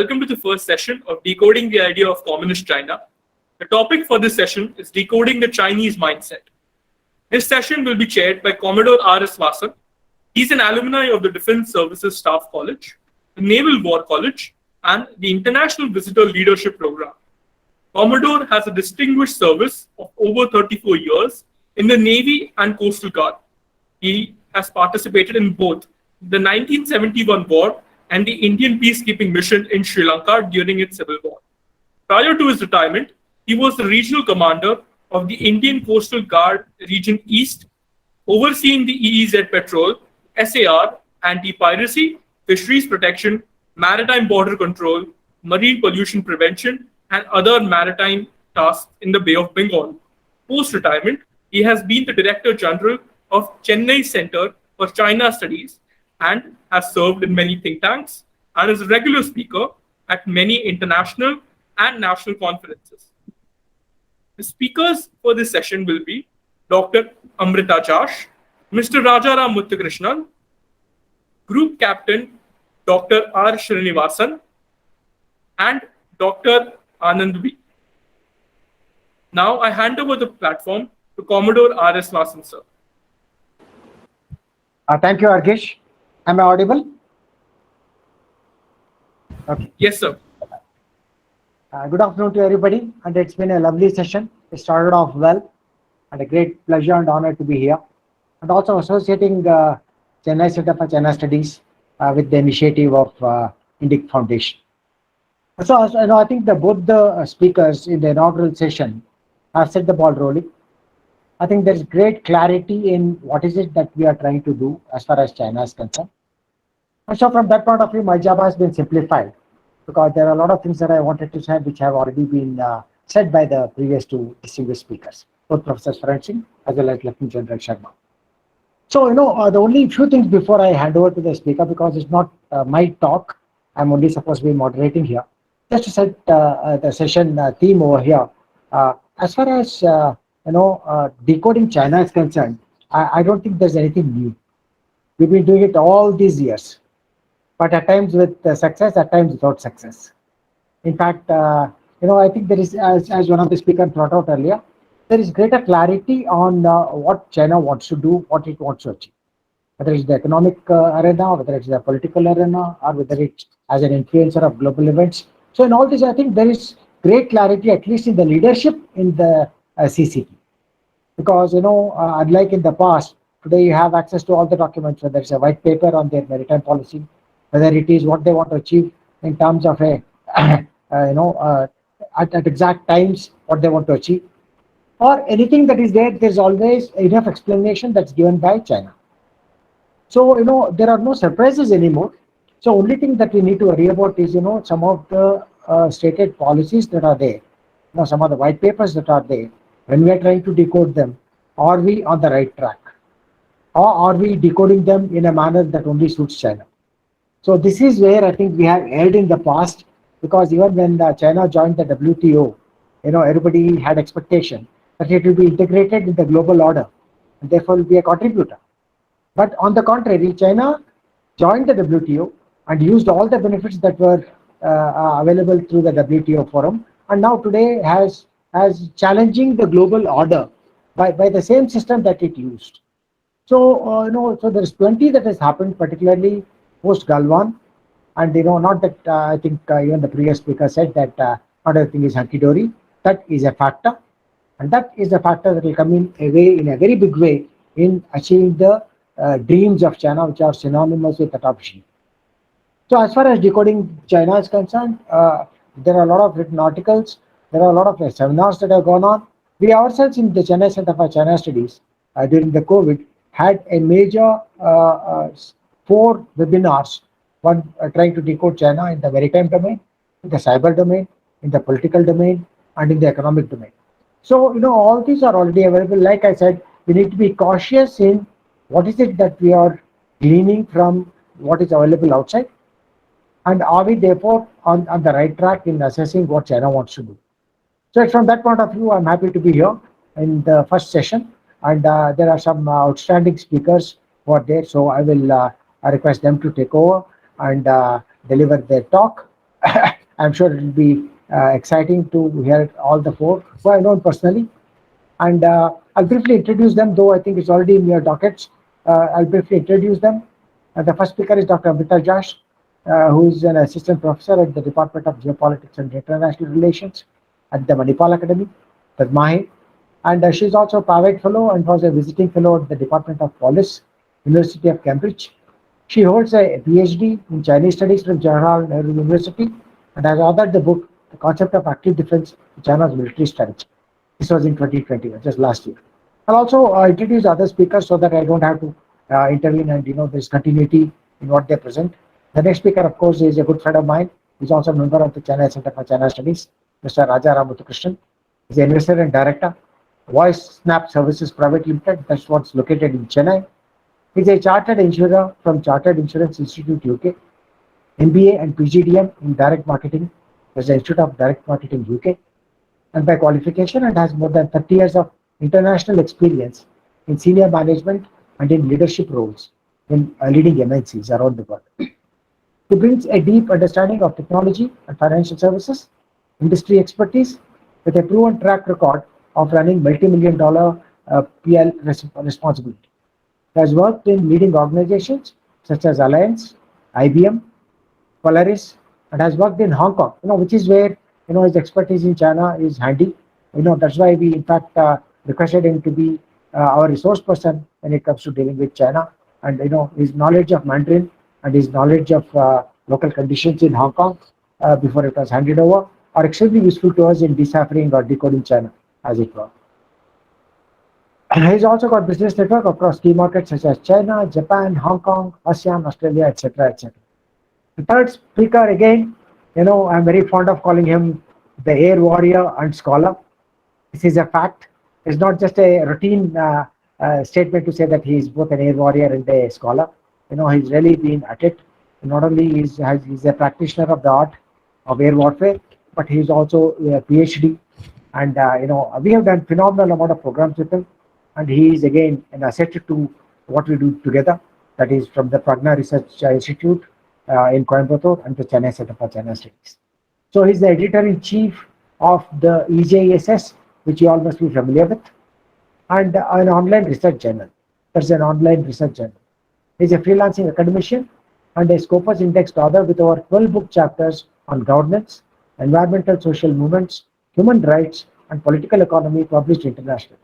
welcome to the first session of Decoding the Idea of Communist China. The topic for this session is Decoding the Chinese Mindset. This session will be chaired by Commodore R.S. Vasan. He's an alumni of the Defense Services Staff College, the Naval War College, and the International Visitor Leadership Program. Commodore has a distinguished service of over 34 years in the Navy and Coastal Guard. He has participated in both the 1971 war and the Indian peacekeeping mission in Sri Lanka during its civil war. Prior to his retirement, he was the regional commander of the Indian Coastal Guard Region East, overseeing the EEZ patrol, SAR, anti-piracy, fisheries protection, maritime border control, marine pollution prevention, and other maritime tasks in the Bay of Bengal. Post-retirement, he has been the Director General of Chennai Center for China Studies and has served in many think tanks and is a regular speaker at many international and national conferences. The speakers for this session will be Dr. Amrita Jash, Mr. Rajaram Muthukrishnan, Group Captain Dr. R. Srinivasan, and Dr. Anand V. Now I hand over the platform to Commodore R.S. Vasan, sir. Thank you, Argesh. Am I audible? Okay. Yes, sir. Good afternoon to everybody, and it's been a lovely session. It started off well, and a great pleasure and honor to be here, and also associating Chennai Center for China Studies with the initiative of Indic Foundation. So, I think both the speakers in the inaugural session have set the ball rolling. I think there's great clarity in what is it that we are trying to do as far as China is concerned. And so from that point of view, my job has been simplified because there are a lot of things that I wanted to say which have already been said by the previous two distinguished speakers, both Professor Swaran Singh as well as Lieutenant General Sharma. So, the only few things before I hand over to the speaker, because it's not my talk, I'm only supposed to be moderating here, just to set the session theme over here. As far as decoding China is concerned, I don't think there's anything new. We've been doing it all these years, but at times with success, at times without success. In fact, I think there is, as one of the speakers brought out earlier, there is greater clarity on what China wants to do, what it wants to achieve. Whether it's the economic arena, whether it's the political arena, or whether it's as an influencer of global events. So in all this, I think there is great clarity, at least in the leadership in the CCP. Because, unlike in the past, today you have access to all the documents, whether it's a white paper on their maritime policy, whether it is what they want to achieve in terms of at exact times, what they want to achieve, or anything that is there, there's always enough explanation that's given by China. So, there are no surprises anymore. So only thing that we need to worry about is, some of the stated policies that are there, some of the white papers that are there. When we are trying to decode them, are we on the right track? Or are we decoding them in a manner that only suits China? So this is where I think we have erred in the past, because even when China joined the WTO, everybody had expectation that it will be integrated in the global order and therefore will be a contributor. But on the contrary, China joined the WTO and used all the benefits that were available through the WTO forum, and now today has challenging the global order by the same system that it used. So, so there's plenty that has happened, particularly post Galwan, and not that I think even the previous speaker said that not everything is hunky-dory. That is a factor, and that is a factor that will come in a very big way in achieving the dreams of China, which are synonymous with adoption. So as far as decoding China is concerned, there are a lot of written articles, there are a lot of seminars that have gone on. We ourselves in the Chennai Center for China Studies during the COVID had a major 4 webinars, one trying to decode China in the maritime domain, in the cyber domain, in the political domain, and in the economic domain. So, all these are already available. Like I said, we need to be cautious in what is it that we are gleaning from what is available outside, and are we therefore on the right track in assessing what China wants to do. So from that point of view, I'm happy to be here in the first session, and there are some outstanding speakers who are there, so I will request them to take over and deliver their talk. I'm sure it will be exciting to hear all the four who I know personally. And I'll briefly introduce them, though I think it's already in your dockets. I'll briefly introduce them. The first speaker is Dr. Amrita Jash, who is an assistant professor at the Department of Geopolitics and International Relations at the Manipal Academy, the Mahe. And she's also a private fellow and was a visiting fellow at the Department of Police, University of Cambridge. She holds a PhD in Chinese Studies from Jawaharlal Nehru University and has authored the book, The Concept of Active Defense, China's Military Strategy. This was in 2021, just last year. I'll also introduce other speakers so that I don't have to intervene and there's continuity in what they present. The next speaker, of course, is a good friend of mine. He's also a member of the China Center for China Studies, Mr. Rajaram Muthukrishnan. He's an investor and director, Voice Snap Services Private Limited. That's what's located in Chennai. He's a chartered insurer from Chartered Insurance Institute, UK, MBA and PGDM in Direct Marketing. There's the Institute of Direct Marketing, UK, and by qualification, and has more than 30 years of international experience in senior management and in leadership roles in leading MNCs around the world. He brings a deep understanding of technology and financial services, industry expertise, with a proven track record of running multi-million dollar PL responsibility. He has worked in leading organizations such as Alliance, IBM, Polaris, and has worked in Hong Kong, which is where his expertise in China is handy. That's why we in fact requested him to be our resource person when it comes to dealing with China. And his knowledge of Mandarin and his knowledge of local conditions in Hong Kong before it was handed over are extremely useful to us in deciphering or decoding China, as it were. And he's also got business network across key markets such as China, Japan, Hong Kong, ASEAN, Australia, etc., etc. The third speaker, again, I'm very fond of calling him the air warrior and scholar. This is a fact. It's not just a routine statement to say that he is both an air warrior and a scholar. He's really been at it. Not only he's a practitioner of the art of air warfare, but he's also a PhD. And we have done phenomenal amount of programs with him. And he is again an asset to what we do together. That is from the Pragna Research Institute in Coimbatore and the China Center for China Studies. So he's the editor-in-chief of the EJSS, which you all must be familiar with, and an online research journal. That's an online research journal. He's a freelancing academician and a Scopus indexed author with over 12 book chapters on governance, environmental social movements, human rights, and political economy published internationally.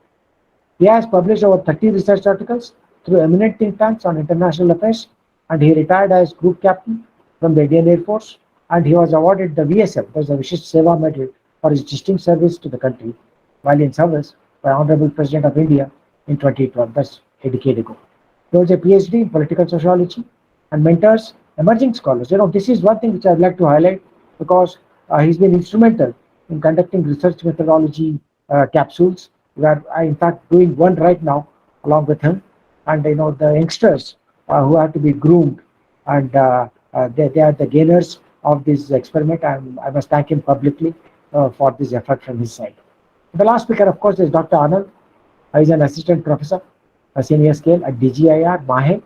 He has published over 30 research articles through eminent think tanks on international affairs, and he retired as group captain from the Indian Air Force, and he was awarded the VSM, that's the Vishisht Seva Medal, for his distinct service to the country while in service by Honorable President of India in 2012, that's a decade ago. He holds a PhD in political sociology and mentors emerging scholars. This is one thing which I'd like to highlight because he's been instrumental in conducting research methodology capsules. We are in fact doing one right now along with him, and the youngsters who have to be groomed, and they are the gainers of this experiment, and I must thank him publicly for this effort from his side. The last speaker, of course, is Dr. Anand. He is an assistant professor, a senior scale at DGIR, Mahe,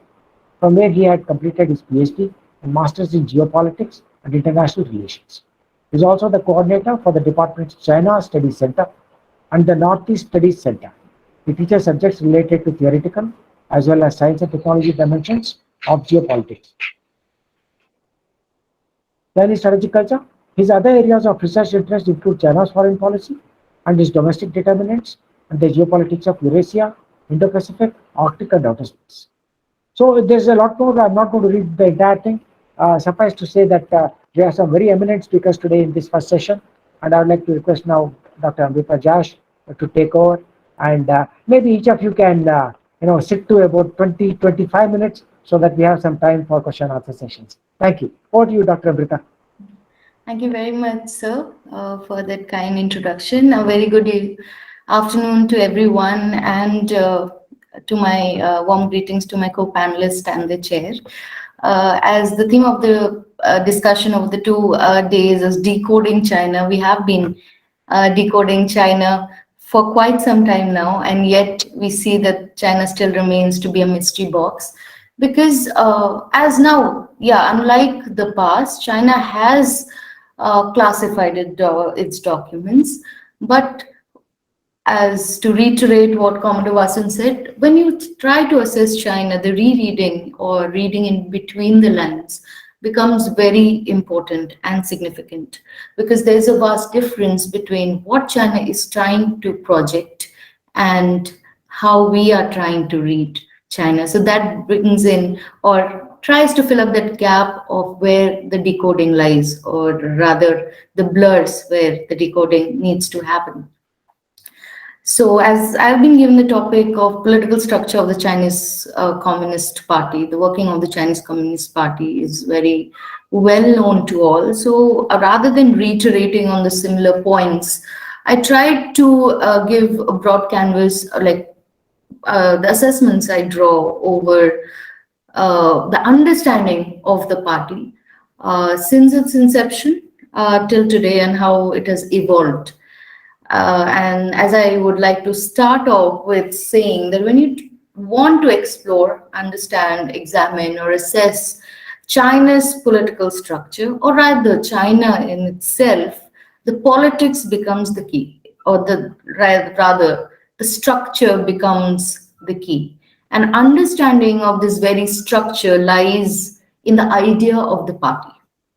from where he had completed his PhD and Masters in Geopolitics and International Relations. He is also the coordinator for the department's China Studies Center and the Northeast Studies Center. He teaches subjects related to theoretical as well as science and technology dimensions of geopolitics. Then his strategic culture. His other areas of research interest include China's foreign policy and its domestic determinants and the geopolitics of Eurasia, Indo-Pacific, Arctic, and outer space. So there's a lot more. I'm not going to read the entire thing. Suffice to say that there are some very eminent speakers today in this first session, and I would like to request now Dr. Amrita Jash to take over, and maybe each of you can sit to about 20-25 minutes so that we have some time for question and answer sessions. Thank you. Over to you, Dr. Amrita. Thank you very much, sir, for that kind introduction. A very good afternoon to everyone, and to my warm greetings to my co-panelists and the chair. As the theme of the discussion of the 2 days is decoding China, we have been decoding China for quite some time now, and yet we see that China still remains to be a mystery box. Because as now, unlike the past, China has classified its documents. But as to reiterate what Commodore Vasan said, when you try to assess China, the rereading or reading in between the lines becomes very important and significant, because there's a vast difference between what China is trying to project and how we are trying to read China. So that brings in or tries to fill up that gap of where the decoding lies, or rather the blurs where the decoding needs to happen. So, as I've been given the topic of political structure of the Chinese Communist Party, the working of the Chinese Communist Party is very well known to all. So, rather than reiterating on the similar points, I tried to give a broad canvas, the assessments I draw over the understanding of the party since its inception till today, and how it has evolved. And as I would like to start off with saying that when you want to explore, understand, examine, or assess China's political structure, or rather China in itself, the politics becomes the key, or rather the structure becomes the key. And understanding of this very structure lies in the idea of the party,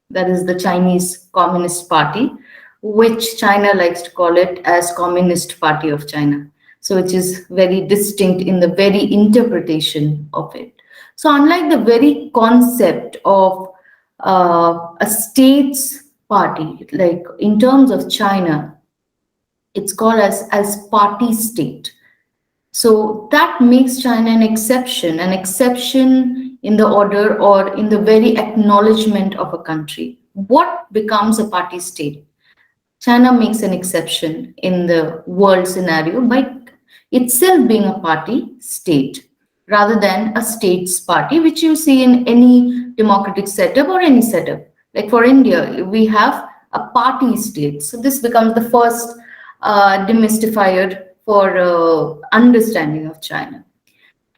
that is the Chinese Communist Party, which China likes to call it as Communist Party of China. So which is very distinct in the very interpretation of it. So unlike the very concept of a state's party, like in terms of China, it's called as party state. So that makes China an exception in the order or in the very acknowledgement of a country. What becomes a party state? China makes an exception in the world scenario by itself being a party state rather than a states party, which you see in any democratic setup or any setup. Like for India, we have a party state. So this becomes the first demystifier for understanding of China.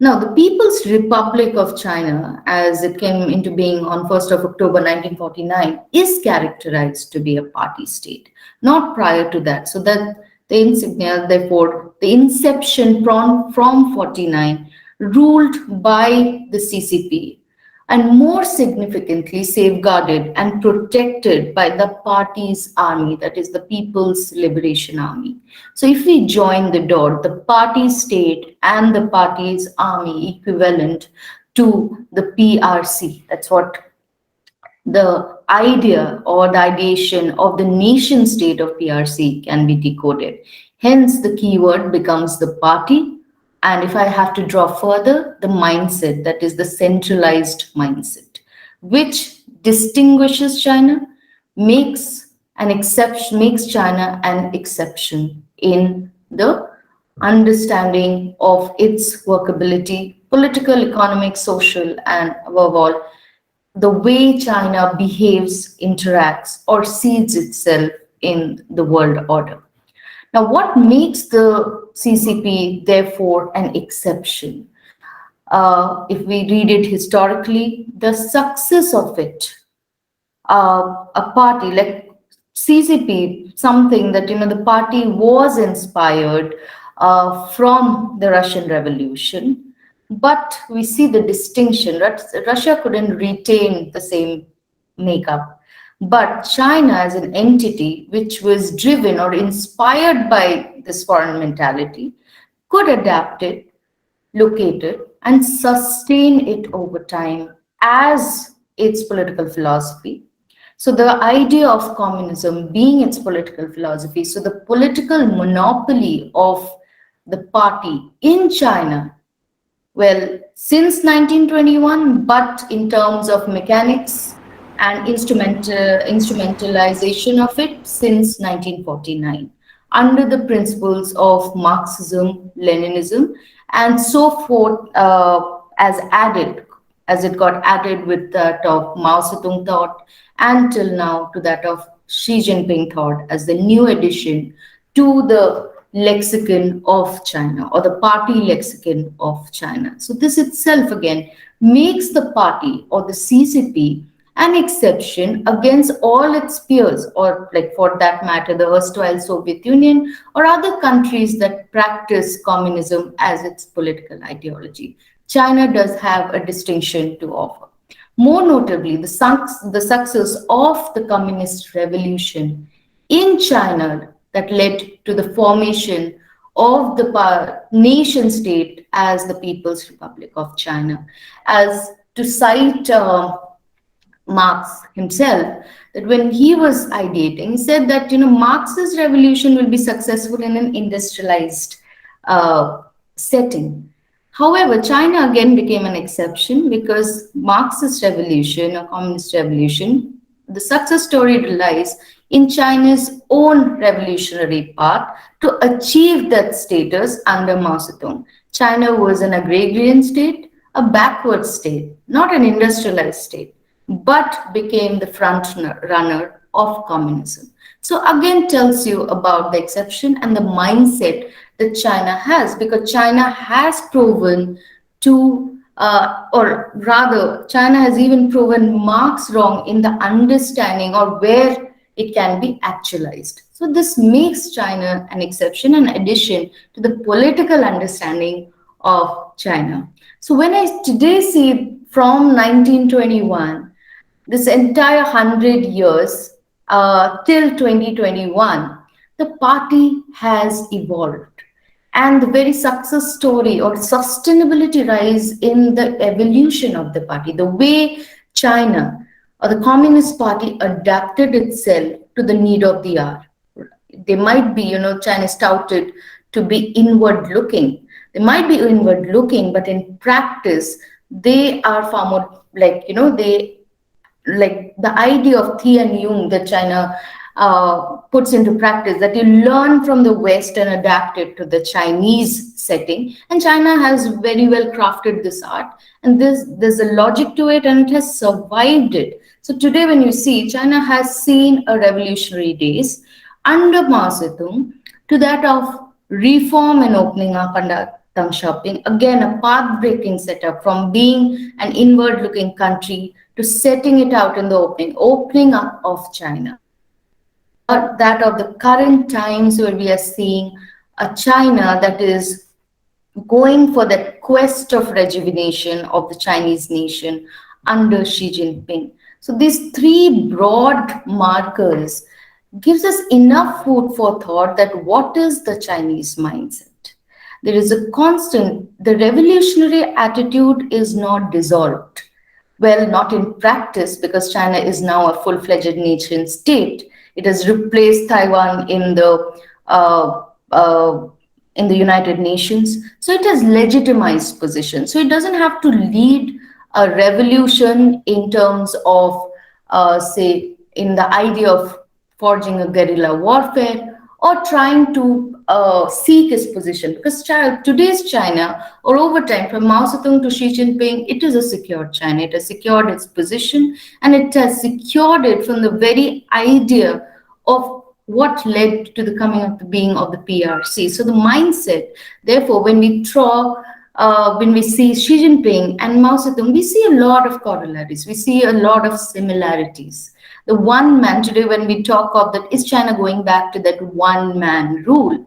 Now, the People's Republic of China, as it came into being on 1st of October 1949, is characterized to be a party state, not prior to that. So that the insignia, therefore, the inception from 49, ruled by the CCP, and more significantly safeguarded and protected by the party's army, that is the People's Liberation Army. So if we join the dot, the party state and the party's army equivalent to the PRC, that's what the idea or the ideation of the nation state of PRC can be decoded. Hence the keyword becomes the party. And if I have to draw further, the mindset, that is the centralized mindset, which distinguishes China, makes China an exception in the understanding of its workability, political, economic, social, and above all, the way China behaves, interacts, or sees itself in the world order. Now, what makes the CCP, therefore, an exception? If we read it historically, the success of it, a party like CCP, something that, the party was inspired from the Russian Revolution, but we see the distinction. Russia couldn't retain the same makeup. But China as an entity which was driven or inspired by this foreign mentality could adapt it, locate it, and sustain it over time as its political philosophy. So the idea of communism being its political philosophy, so the political monopoly of the party in China, well, since 1921, but in terms of mechanics and instrumentalization of it since 1949, under the principles of Marxism, Leninism, and so forth, as it got added with that of Mao Zedong thought, until now to that of Xi Jinping thought as the new addition to the lexicon of China, or the party lexicon of China. So this itself again makes the party or the CCP an exception against all its peers, or like for that matter, the erstwhile Soviet Union or other countries that practice communism as its political ideology. China does have a distinction to offer. More notably, the success of the communist revolution in China that led to the formation of the nation state as the People's Republic of China. As to cite Marx himself, that when he was ideating, he said that Marx's revolution will be successful in an industrialized setting. However, China again became an exception because Marxist revolution or communist revolution, the success story relies in China's own revolutionary path to achieve that status under Mao Zedong. China was an agrarian state, a backward state, not an industrialized state, but became the front runner of communism. So again tells you about the exception and the mindset that China has, because China has proven to, or rather, China has even proven Marx wrong in the understanding or where it can be actualized. So this makes China an exception in addition to the political understanding of China. So when I today see from 1921, this entire 100 years till 2021, the party has evolved. And the very success story or sustainability lies in the evolution of the party, the way China or the Communist Party adapted itself to the need of the hour. They might be, China is touted to be inward looking. They might be inward looking, but in practice, they are far more like, the idea of Thien Jung that China puts into practice, that you learn from the West and adapt it to the Chinese setting. And China has very well crafted this art, and there's a logic to it, and it has survived it. So today when you see, China has seen a revolutionary days under Mao Zedong to that of reform and opening up under Deng Xiaoping. Again, a path-breaking setup from being an inward-looking country to setting it out in the opening up of China. Or that of the current times where we are seeing a China that is going for that quest of rejuvenation of the Chinese nation under Xi Jinping. So these three broad markers gives us enough food for thought that what is the Chinese mindset? There is a constant, the revolutionary attitude is not dissolved. Well, not in practice, because China is now a full-fledged nation state. It has replaced Taiwan in the United Nations. So it has legitimized position. So it doesn't have to lead a revolution in terms of, say, in the idea of forging a guerrilla warfare or trying to seek its position. Because today's China, or over time, from Mao Zedong to Xi Jinping, it is a secured China. It has secured its position, and it has secured it from the very idea of what led to the coming of the being of the PRC. So the mindset, therefore, when we see Xi Jinping and Mao Zedong, we see a lot of corollaries. We see a lot of similarities. The one man today, when we talk of that, is China going back to that one man rule?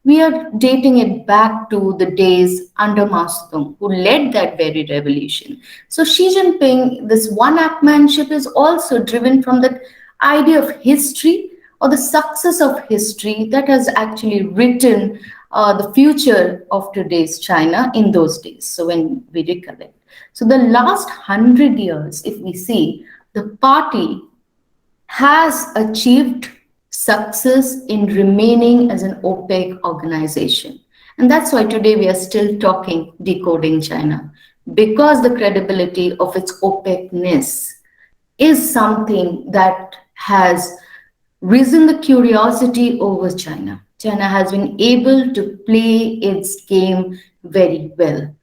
We are dating it back to the days under Mao Zedong, who led that very revolution. So Xi Jinping, this one-upmanship is also driven from that idea of history or the success of history that has actually written the future of today's China in those days. So when we recollect. So the last 100 years, if we see, the party has achieved success in remaining as an opaque organization. And that's why today we are still talking decoding China, because the credibility of its opaqueness is something that has risen the curiosity over China. China has been able to play its game very well.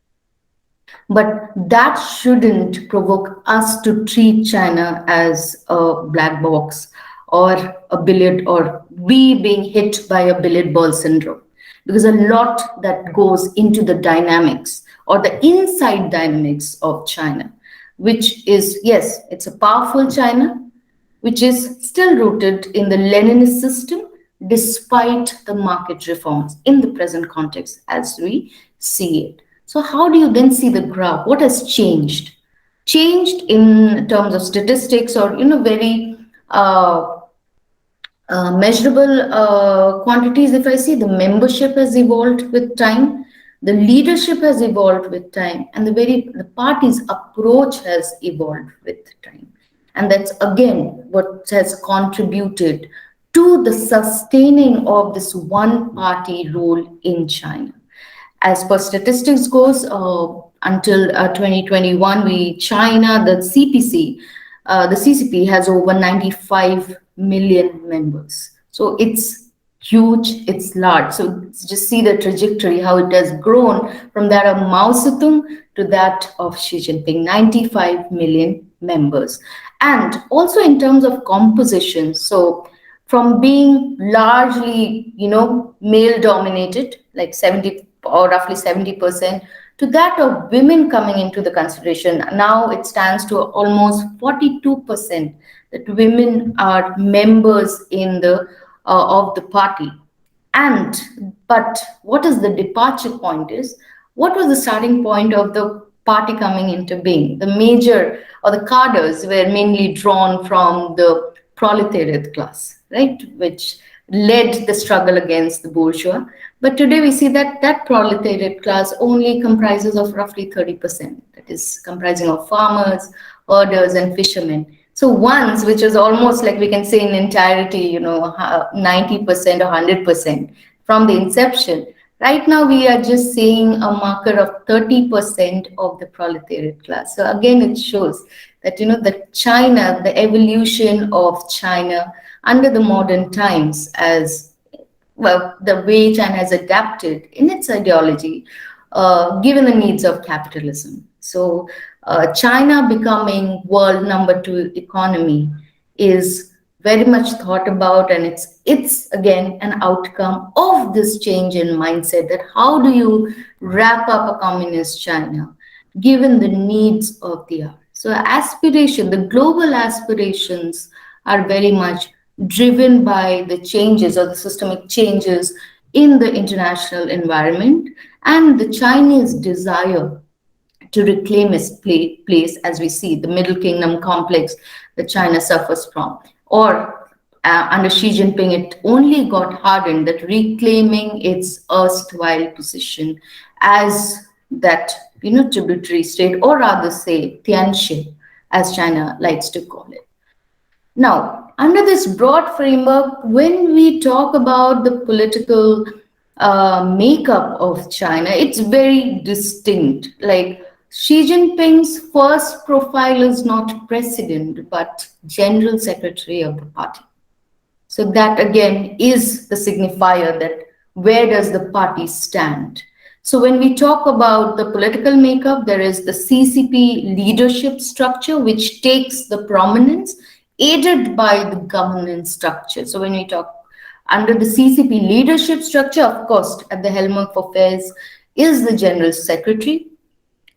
But that shouldn't provoke us to treat China as a black box or a billiard, or we being hit by a billiard ball syndrome. Because a lot that goes into the dynamics or the inside dynamics of China. which is, yes, it's a powerful China, which is still rooted in the Leninist system despite the market reforms in the present context as we see it. So how do you then see the graph? What has changed? Changed in terms of statistics or, very measurable quantities. If I see, the membership has evolved with time, the leadership has evolved with time, and the party's approach has evolved with time. And that's again what has contributed to the sustaining of this one party rule in China. As per statistics goes, until 2021, China, the CCP has over 95 million members. So it's huge, it's large. So just see the trajectory, how it has grown from that of Mao Zedong to that of Xi Jinping, 95 million members. And also in terms of composition, so from being largely, male dominated, like 70 or roughly 70%, to that of women coming into the consideration. Now it stands to almost 42% that women are members in the of the party. But what is the departure point is, what was the starting point of the party coming into being? The major or the cadres were mainly drawn from the proletariat class, right, which led the struggle against the bourgeois. But today we see that that proletariat class only comprises of roughly 30%, that is comprising of farmers, herders, and fishermen. So once, which is almost like we can say in entirety, 90% or 100% from the inception. Right now, we are just seeing a marker of 30% of the proletariat class. So again, it shows that, the evolution of China under the modern times, as well, the way China has adapted in its ideology, given the needs of capitalism. So China becoming world number 2 economy is very much thought about, and it's again an outcome of this change in mindset, that how do you wrap up a communist China given the needs of the hour. So the global aspirations are very much driven by the changes or the systemic changes in the international environment, and the Chinese desire to reclaim its place, as we see the Middle Kingdom complex that China suffers from. Or under Xi Jinping, it only got hardened, that reclaiming its erstwhile position as that, tributary state, or rather say Tianxin, as China likes to call it. Now, under this broad framework, when we talk about the political makeup of China, it's very distinct. Like Xi Jinping's first profile is not president, but general secretary of the party. So that again is the signifier that where does the party stand? So when we talk about the political makeup, there is the CCP leadership structure, which takes the prominence, aided by the governance structure. So when we talk under the CCP leadership structure, of course, at the helm of affairs is the general secretary,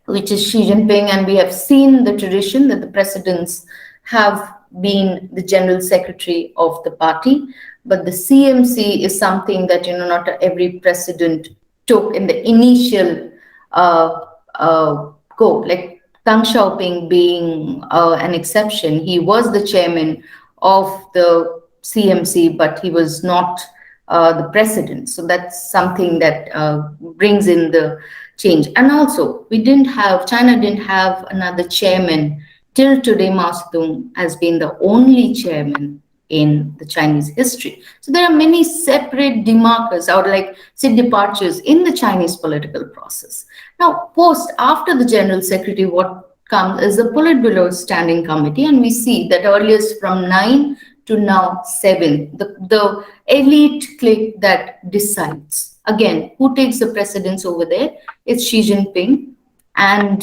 which is Xi Jinping, and we have seen the tradition that the presidents have been the general secretary of the party. But the CMC is something that, not every president took in the initial go, like Deng Xiaoping being an exception. He was the chairman of the CMC, but he was not the president. So that's something that brings in the change. And also, China didn't have another chairman. Till today, Mao Zedong has been the only chairman in the Chinese history. So there are many separate demarkers, or like say departures in the Chinese political process. Now, after the general secretary, what comes is the Politburo Standing Committee, and we see that earliest from 9 to now 7, the elite clique that decides. Again, who takes the precedence over there? It's Xi Jinping and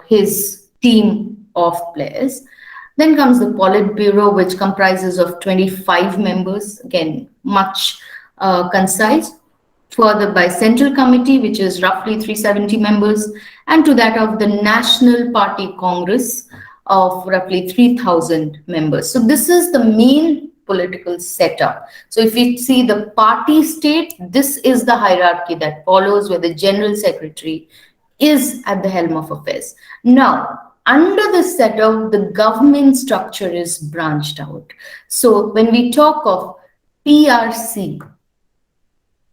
his team of players. Then comes the Politburo, which comprises of 25 members, again, much concise. Further by Central Committee, which is roughly 370 members, and to that of the National Party Congress of roughly 3,000 members. So this is the main political setup. So if you see the party state, this is the hierarchy that follows, where the General Secretary is at the helm of affairs. Now, under this setup, the government structure is branched out. So when we talk of PRC,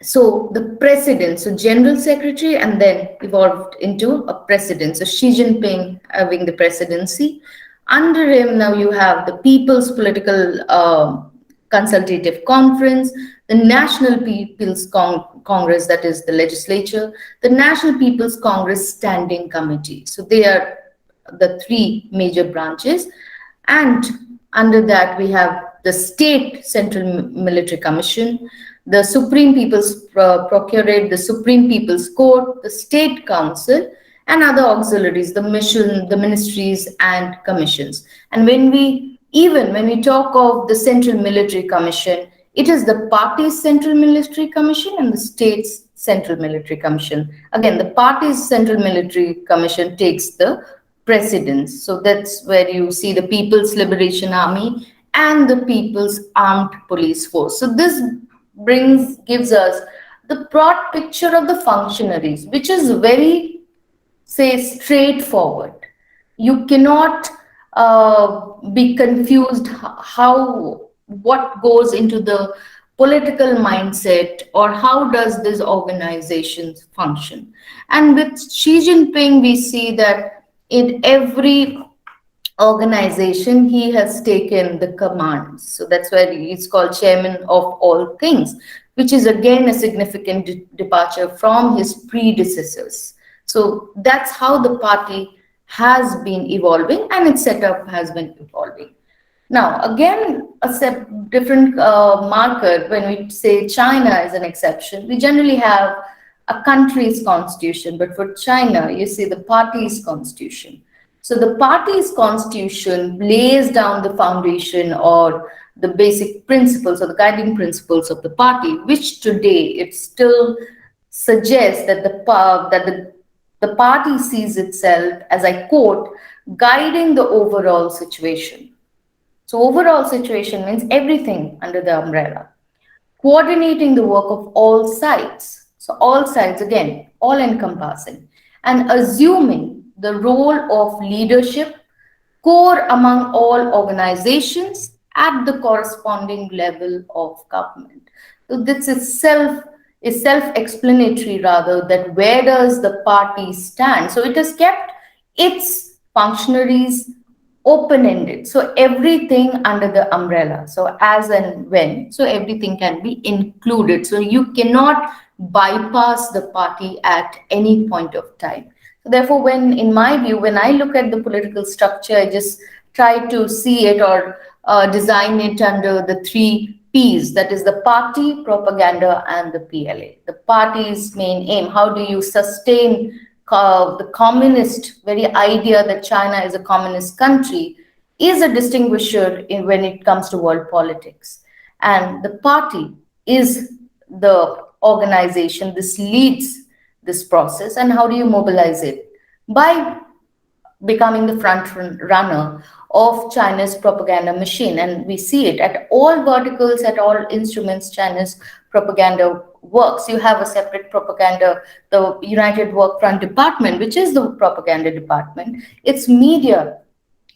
so the president, so General Secretary, and then evolved into a president. So Xi Jinping having the presidency. Under him, now you have the People's Political Consultative Conference, the National People's Congress, that is the legislature, the National People's Congress Standing Committee. So they are the three major branches. And under that, we have the State Central Military Commission, the Supreme People's Procurate, the Supreme People's Court, the State Council, and other auxiliaries, the ministries and commissions. And when we talk of the Central Military Commission, it is the party's Central Military Commission and the state's Central Military Commission. Again, the party's Central Military Commission takes the precedence. So that's where you see the People's Liberation Army and the People's Armed Police Force. So this gives us the broad picture of the functionaries, which is very, say, straightforward. You cannot be confused what goes into the political mindset or how does this organization function. And with Xi Jinping, we see that in every organization, he has taken the commands. So that's why he's called chairman of all things, which is again a significant departure from his predecessors. So that's how the party has been evolving and its setup has been evolving. Now, again, a different marker when we say China is an exception. We generally have a country's constitution, but for China, you see the party's constitution. So the party's constitution lays down the foundation or the basic principles or the guiding principles of the party, which today it still suggests that the party sees itself, as I quote, guiding the overall situation. So overall situation means everything under the umbrella, coordinating the work of all sides. So all sides, again, all encompassing, and assuming the role of leadership core among all organizations at the corresponding level of government. So this itself is self-explanatory, rather, that where does the party stand? So it has kept its functionaries open-ended. So everything under the umbrella. So as and when, so everything can be included. So you cannot bypass the party at any point of time. So therefore, in my view, when I look at the political structure, I just try to see it or design it under the three P's, that is the party, propaganda, and the PLA. The party's main aim, how do you sustain the communist very idea that China is a communist country, is a distinguisher when it comes to world politics. And the party is the organization, this leads this process. And how do you mobilize it? By becoming the front runner of China's propaganda machine. And we see it at all verticals, at all instruments, China's propaganda works. You have a separate propaganda, the United Work Front Department, which is the propaganda department. Its media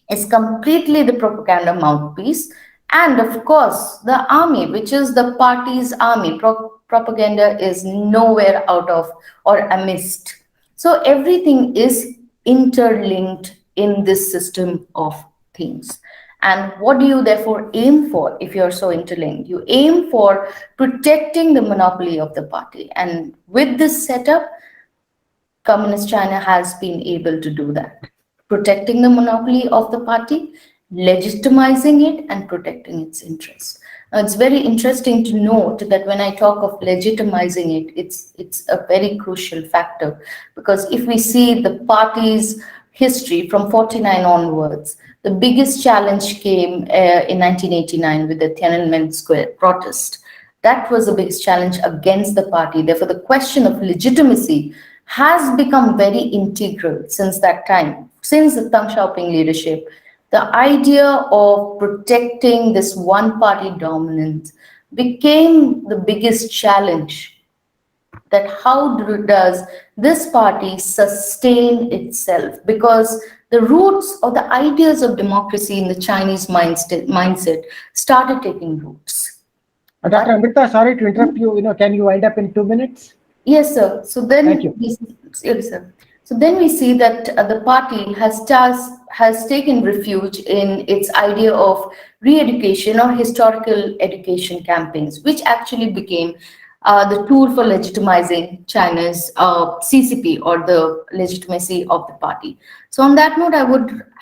is completely the propaganda mouthpiece. And of course, the army, which is the party's army. Propaganda is nowhere out of or amidst. So everything is interlinked in this system of things. And what do you therefore aim for if you're so interlinked? You aim for protecting the monopoly of the party. And with this setup, Communist China has been able to do that. Protecting the monopoly of the party, legitimizing it, and protecting its interests. Now, it's very interesting to note that when I talk of legitimizing it, it's a very crucial factor. Because if we see the party's history from 49 onwards, the biggest challenge came in 1989 with the Tiananmen Square protest. That was the biggest challenge against the party. Therefore, the question of legitimacy has become very integral since that time, since the Deng Xiaoping leadership. The idea of protecting this one party dominance became the biggest challenge, that how does this party sustain itself, because the roots or the ideas of democracy in the Chinese mindset started taking roots. Dr. Amrita, sorry to interrupt you. Can you wind up in 2 minutes? Yes, sir. So Thank then, you. yes, sir. So then we see that the party has taken refuge in its idea of re-education or historical education campaigns, which actually became the tool for legitimizing China's CCP, or the legitimacy of the party. So on that note, I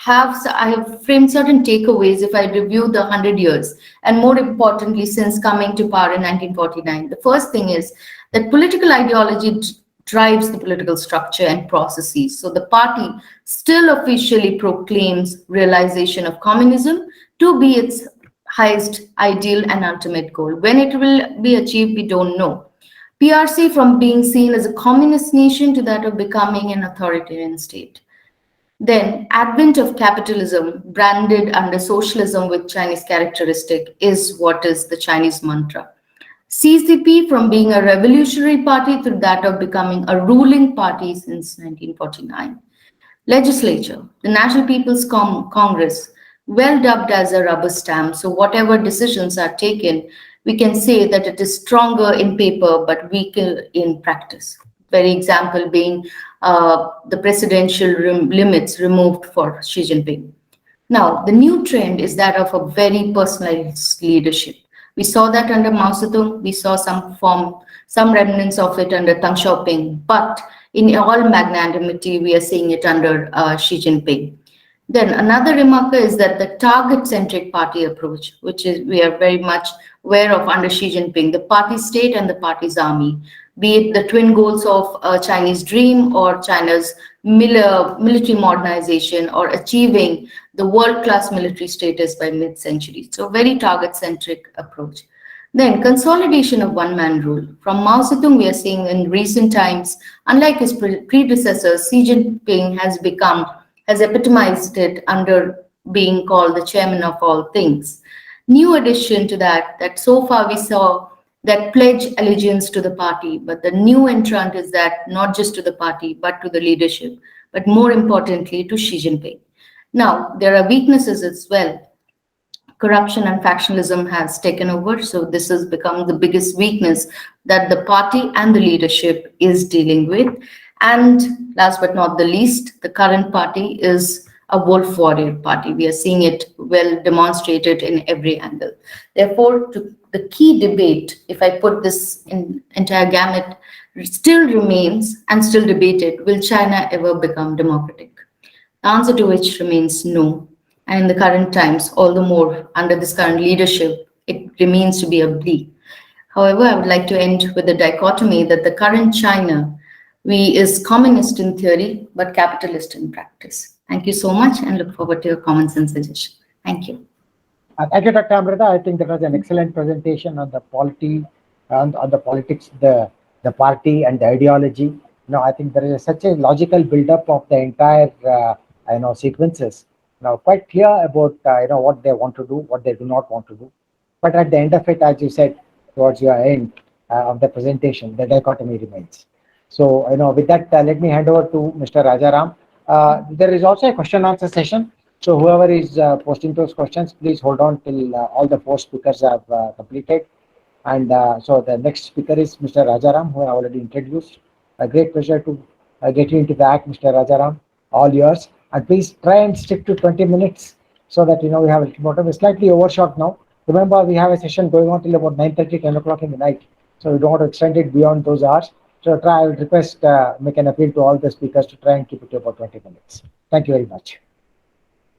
have framed certain takeaways if I review the 100 years, and more importantly, since coming to power in 1949. The first thing is that political ideology drives the political structure and processes. So the party still officially proclaims realization of communism to be its highest ideal and ultimate goal. When it will be achieved, we don't know. PRC, from being seen as a communist nation to that of becoming an authoritarian state. Then, advent of capitalism branded under socialism with Chinese characteristic is what is the Chinese mantra. CCP, from being a revolutionary party to that of becoming a ruling party since 1949. Legislature, the National People's Congress, well dubbed as a rubber stamp. So whatever decisions are taken, we can say that it is stronger in paper but weaker in practice. Very example being the presidential limits removed for Xi Jinping. Now, the new trend is that of a very personalized leadership. We saw that under Mao Zedong, we saw some remnants of it under Deng Xiaoping, but in all magnanimity, we are seeing it under Xi Jinping. Then another remark is that the target-centric party approach, which is we are very much aware of under Xi Jinping, the party state and the party's army, be it the twin goals of Chinese dream or China's military modernization or achieving the world-class military status by mid-century. So very target-centric approach. Then consolidation of one-man rule. From Mao Zedong, we are seeing in recent times, unlike his predecessors, Xi Jinping has epitomized it under being called the chairman of all things. New addition to that so far we saw that pledge allegiance to the party, but the new entrant is that not just to the party, but to the leadership, but more importantly to Xi Jinping. Now, there are weaknesses as well. Corruption and factionalism has taken over, so this has become the biggest weakness that the party and the leadership is dealing with. And last but not the least, the current party is a wolf warrior party. We are seeing it well demonstrated in every angle. Therefore, the key debate, if I put this in entire gamut, still remains and still debated: will China ever become democratic? The answer to which remains no. And in the current times, all the more under this current leadership, it remains to be a bleak. However, I would like to end with the dichotomy that the current China is communist in theory, but capitalist in practice. Thank you so much and look forward to your comments and suggestions. Thank you. Thank you, Dr. Amrita. I think that was an excellent presentation on the polity, on the politics, the party and the ideology. I think there is such a logical build-up of the entire, sequences. Now, quite clear about, what they want to do, what they do not want to do. But at the end of it, as you said, towards your end of the presentation, the dichotomy remains. So, with that, let me hand over to Mr. Rajaram. There is also a question answer session. So whoever is posting those questions, please hold on till all the 4 speakers have completed. And so the next speaker is Mr. Rajaram, who I already introduced. A great pleasure to get you into the act, Mr. Rajaram. All yours. And please try and stick to 20 minutes so that we have a little more time. We're slightly overshot now. Remember, we have a session going on till about 9:30, 10 o'clock in the night. So we don't want to extend it beyond those hours. So I will request, make an appeal to all the speakers to try and keep it to about 20 minutes. Thank you very much.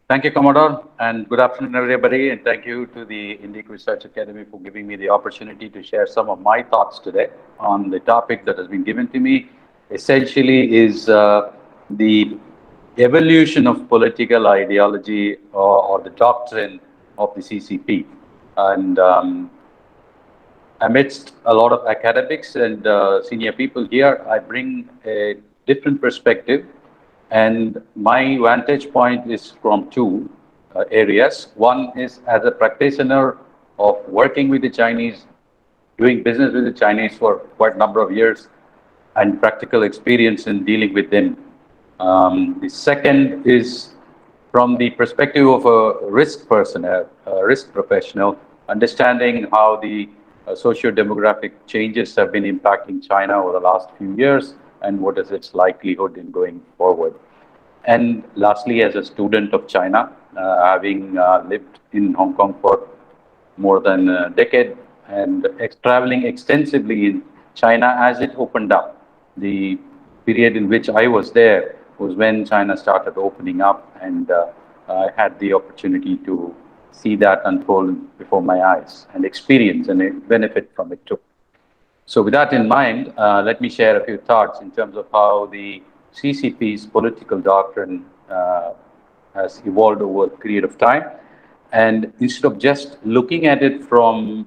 Thank you, Commodore, and good afternoon, everybody. And thank you to the Indic Research Academy for giving me the opportunity to share some of my thoughts today on the topic that has been given to me. Essentially is the evolution of political ideology or the doctrine of the CCP. And amidst a lot of academics and senior people here, I bring a different perspective. And my vantage point is from two areas. One is as a practitioner of working with the Chinese, doing business with the Chinese for quite a number of years, and practical experience in dealing with them. The second is from the perspective of a risk person, a risk professional, understanding how the socio-demographic changes have been impacting China over the last few years and what is its likelihood in going forward. And lastly, as a student of China, having lived in Hong Kong for more than a decade and traveling extensively in China as it opened up. The period in which I was there was when China started opening up, and I had the opportunity to see that unfold before my eyes and experience and benefit from it too. So with that in mind, let me share a few thoughts in terms of how the CCP's political doctrine has evolved over a period of time. And instead of just looking at it from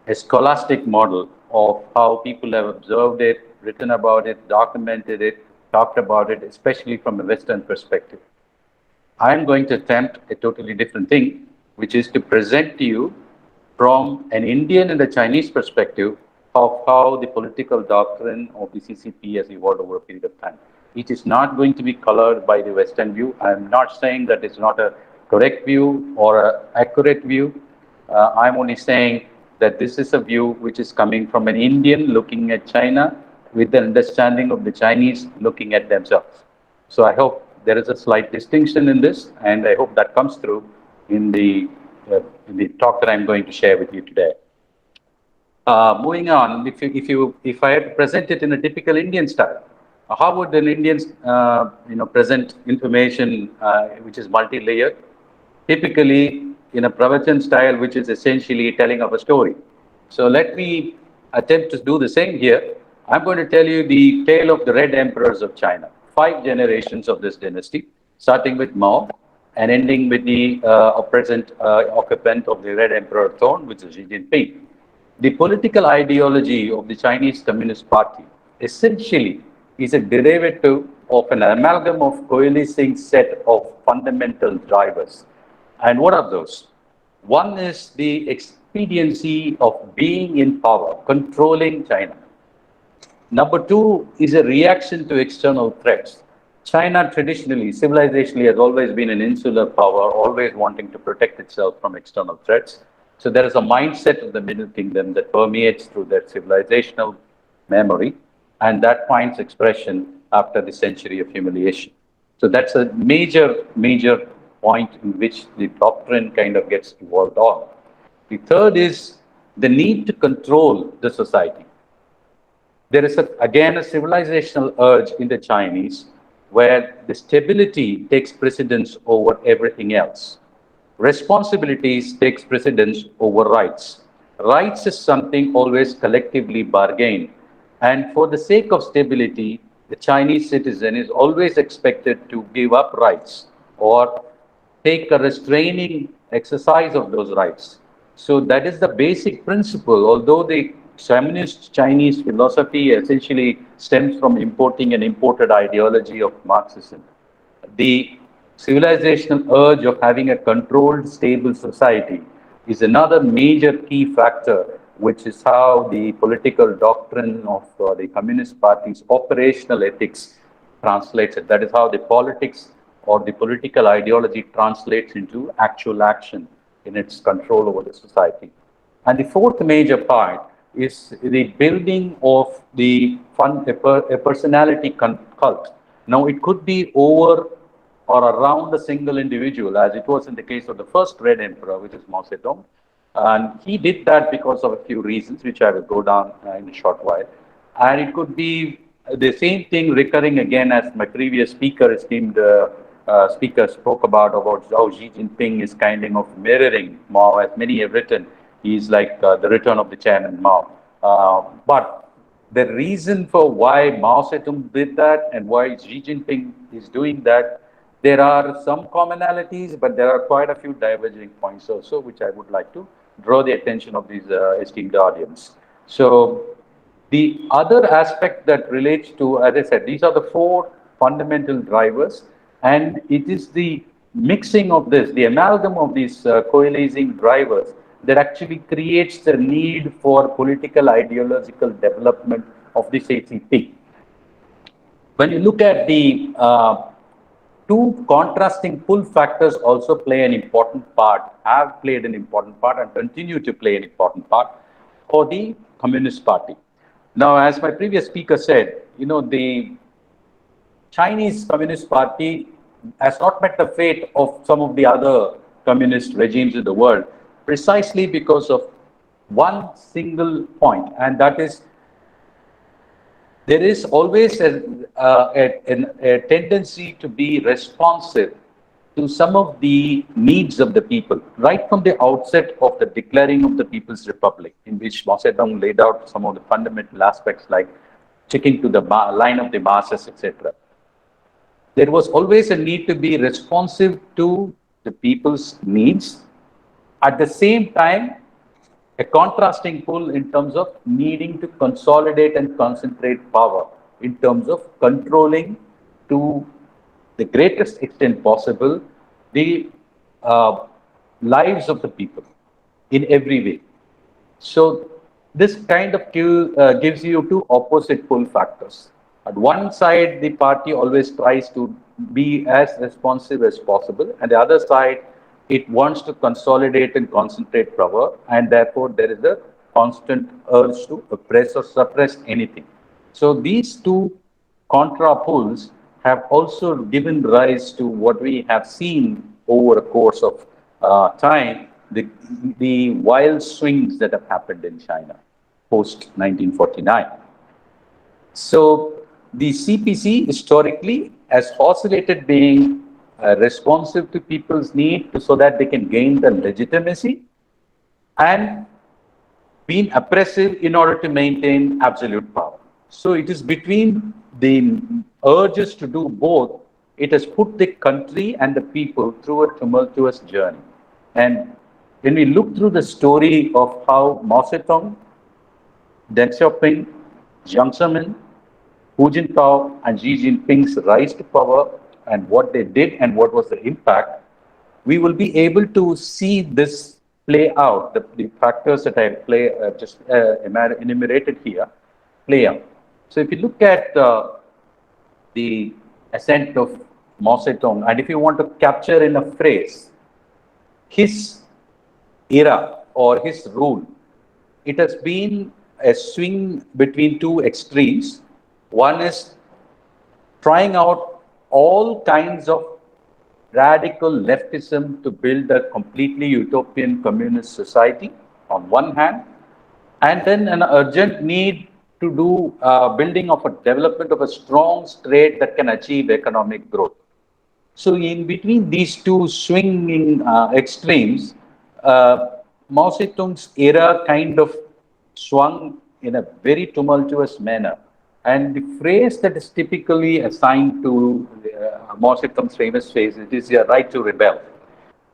a scholastic model of how people have observed it, written about it, documented it, talked about it, especially from a Western perspective, I'm going to attempt a totally different thing, which is to present to you from an Indian and a Chinese perspective of how the political doctrine of the CCP has evolved over a period of time. It is not going to be colored by the Western view. I'm not saying that it's not a correct view or an accurate view. I'm only saying that this is a view which is coming from an Indian looking at China with the understanding of the Chinese looking at themselves. So I hope there is a slight distinction in this, and I hope that comes through in the talk that I'm going to share with you today. Moving on, if I had to present it in a typical Indian style, how would an Indian, present information which is multi-layered? Typically in a pravachan style, which is essentially telling of a story. So let me attempt to do the same here. I'm going to tell you the tale of the Red Emperors of China, 5 generations of this dynasty, starting with Mao and ending with the present occupant of the Red Emperor throne, which is Xi Jinping. The political ideology of the Chinese Communist Party essentially is a derivative of an amalgam of coalescing set of fundamental drivers. And what are those? One is the expediency of being in power, controlling China. Number two is a reaction to external threats. China traditionally, civilizationally, has always been an insular power, always wanting to protect itself from external threats. So there is a mindset of the Middle Kingdom that permeates through their civilizational memory, and that finds expression after the century of humiliation. So that's a major point in which the doctrine kind of gets evolved on. The third is the need to control the society. There is, again, a civilizational urge in the Chinese where the stability takes precedence over everything else. Responsibilities takes precedence over rights. Rights is something always collectively bargained. And for the sake of stability, the Chinese citizen is always expected to give up rights or take a restraining exercise of those rights. So that is the basic principle, although the communist Chinese philosophy essentially stems from importing an imported ideology of Marxism. The civilizational urge of having a controlled, stable society is another major key factor, which is how the political doctrine of the Communist Party's operational ethics translates it. That is how the politics or the political ideology translates into actual action in its control over the society. And the fourth major part is the building of a personality cult. Now, it could be over or around a single individual, as it was in the case of the first Red Emperor, which is Mao Zedong. And he did that because of a few reasons, which I will go down in a short while. And it could be the same thing recurring again as my previous esteemed speaker spoke about how Xi Jinping is kind of mirroring Mao, as many have written. He's like the return of the Chairman Mao. But the reason for why Mao Zedong did that and why Xi Jinping is doing that, there are some commonalities, but there are quite a few diverging points also, which I would like to draw the attention of these esteemed audience. So The other aspect that relates to, as I said, these are the four fundamental drivers, and it is the mixing of this, the amalgam of these coalescing drivers that actually creates the need for political ideological development of the CCP. When you look at the two contrasting pull factors also play an important part, have played an important part, and continue to play an important part for the Communist Party. Now, as my previous speaker said, the Chinese Communist Party has not met the fate of some of the other communist regimes in the world precisely because of one single point, and that is there is always a tendency to be responsive to some of the needs of the people, right from the outset of the declaring of the People's Republic, in which Mao Zedong laid out some of the fundamental aspects like sticking to the line of the masses, etc. There was always a need to be responsive to the people's needs. At the same time, a contrasting pull in terms of needing to consolidate and concentrate power in terms of controlling to the greatest extent possible the lives of the people in every way. So this kind of gives you two opposite pull factors. At one side, the party always tries to be as responsive as possible, and the other side, it wants to consolidate and concentrate power, and therefore there is a constant urge to oppress or suppress anything. So these two contra pulls have also given rise to what we have seen over a course of time, the wild swings that have happened in China post 1949. So the CPC historically has oscillated being responsive to people's need so that they can gain the legitimacy, and been oppressive in order to maintain absolute power. So it is between the urges to do both, it has put the country and the people through a tumultuous journey. And when we look through the story of how Mao Zedong, Deng Xiaoping, Jiang Zemin, Hu Jintao, and Xi Jinping's rise to power and what they did and what was the impact, we will be able to see this play out, the factors that I just enumerated here, play out. So if you look at the ascent of Mao Zedong, and if you want to capture in a phrase his era or his rule, it has been a swing between two extremes. One is trying out all kinds of radical leftism to build a completely utopian communist society on one hand, and then an urgent need to do building of a development of a strong state that can achieve economic growth. So in between these two swinging extremes, Mao Zedong's era kind of swung in a very tumultuous manner. And the phrase that is typically assigned to Mao Zedong's famous phrase, it is your right to rebel.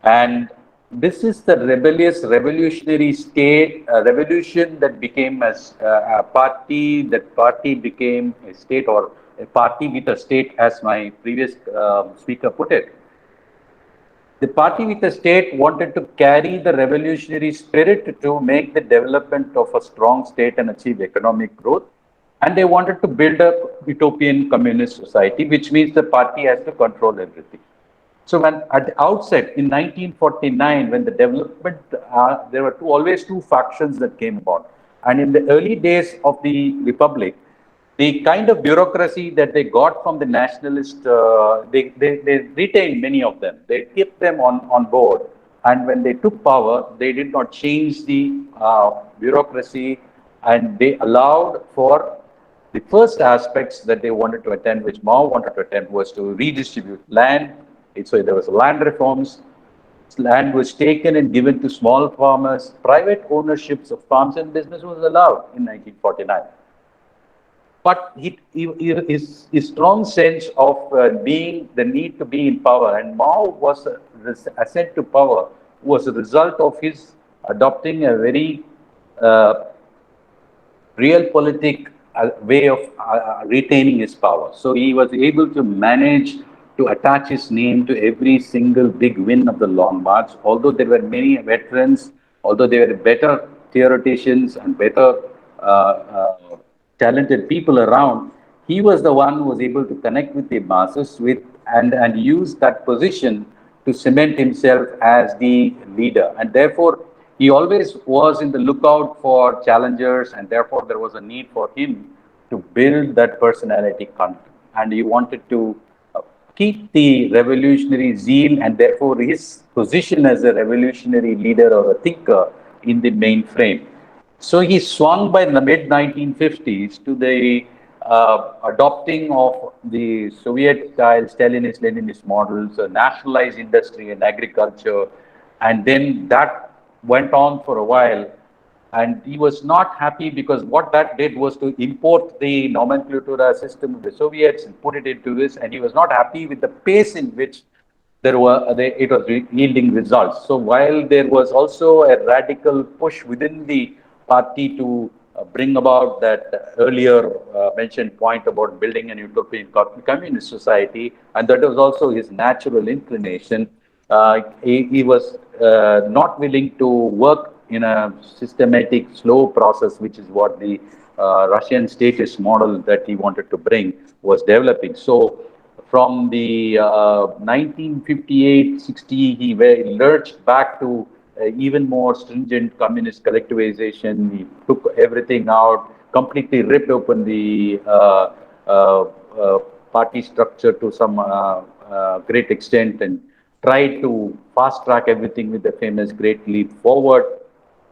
And this is the rebellious revolutionary state, a revolution that became a party, that party became a state, or a party with a state, as my previous speaker put it. The party with a state wanted to carry the revolutionary spirit to make the development of a strong state and achieve economic growth. And they wanted to build a utopian communist society, which means the party has to control everything. So when at the outset in 1949, when the development, there were always two factions that came about. And in the early days of the Republic, the kind of bureaucracy that they got from the nationalist, they retained many of them. They kept them on board. And when they took power, they did not change the bureaucracy, and they allowed for the first aspects that they wanted to attend, which Mao wanted to attend, was to redistribute land. So there was land reforms. Land was taken and given to small farmers. Private ownerships of farms and business was allowed in 1949. But his strong sense of being the need to be in power, and Mao was ascent to power was a result of his adopting a very realpolitik way of retaining his power. So he was able to manage to attach his name to every single big win of the Long March. Although there were many veterans, although they were better theoreticians and better talented people around, he was the one who was able to connect with the masses with and use that position to cement himself as the leader. And therefore, he always was in the lookout for challengers, and therefore there was a need for him to build that personality cult. And he wanted to keep the revolutionary zeal and therefore his position as a revolutionary leader or a thinker in the mainframe. So he swung by the mid 1950s to the adopting of the Soviet style Stalinist Leninist models, nationalized industry and agriculture, and then that went on for a while. And he was not happy because what that did was to import the nomenclatura system of the Soviets and put it into this, and he was not happy with the pace in which it was yielding results. So while there was also a radical push within the party to bring about that earlier mentioned point about building an utopian communist society, and that was also his natural inclination, he was not willing to work in a systematic, slow process, which is what the Russian statist model that he wanted to bring was developing. So from the 1958-60, he lurched back to even more stringent communist collectivization. He took everything out, completely ripped open the party structure to some great extent, and tried to fast track everything with the famous Great Leap Forward,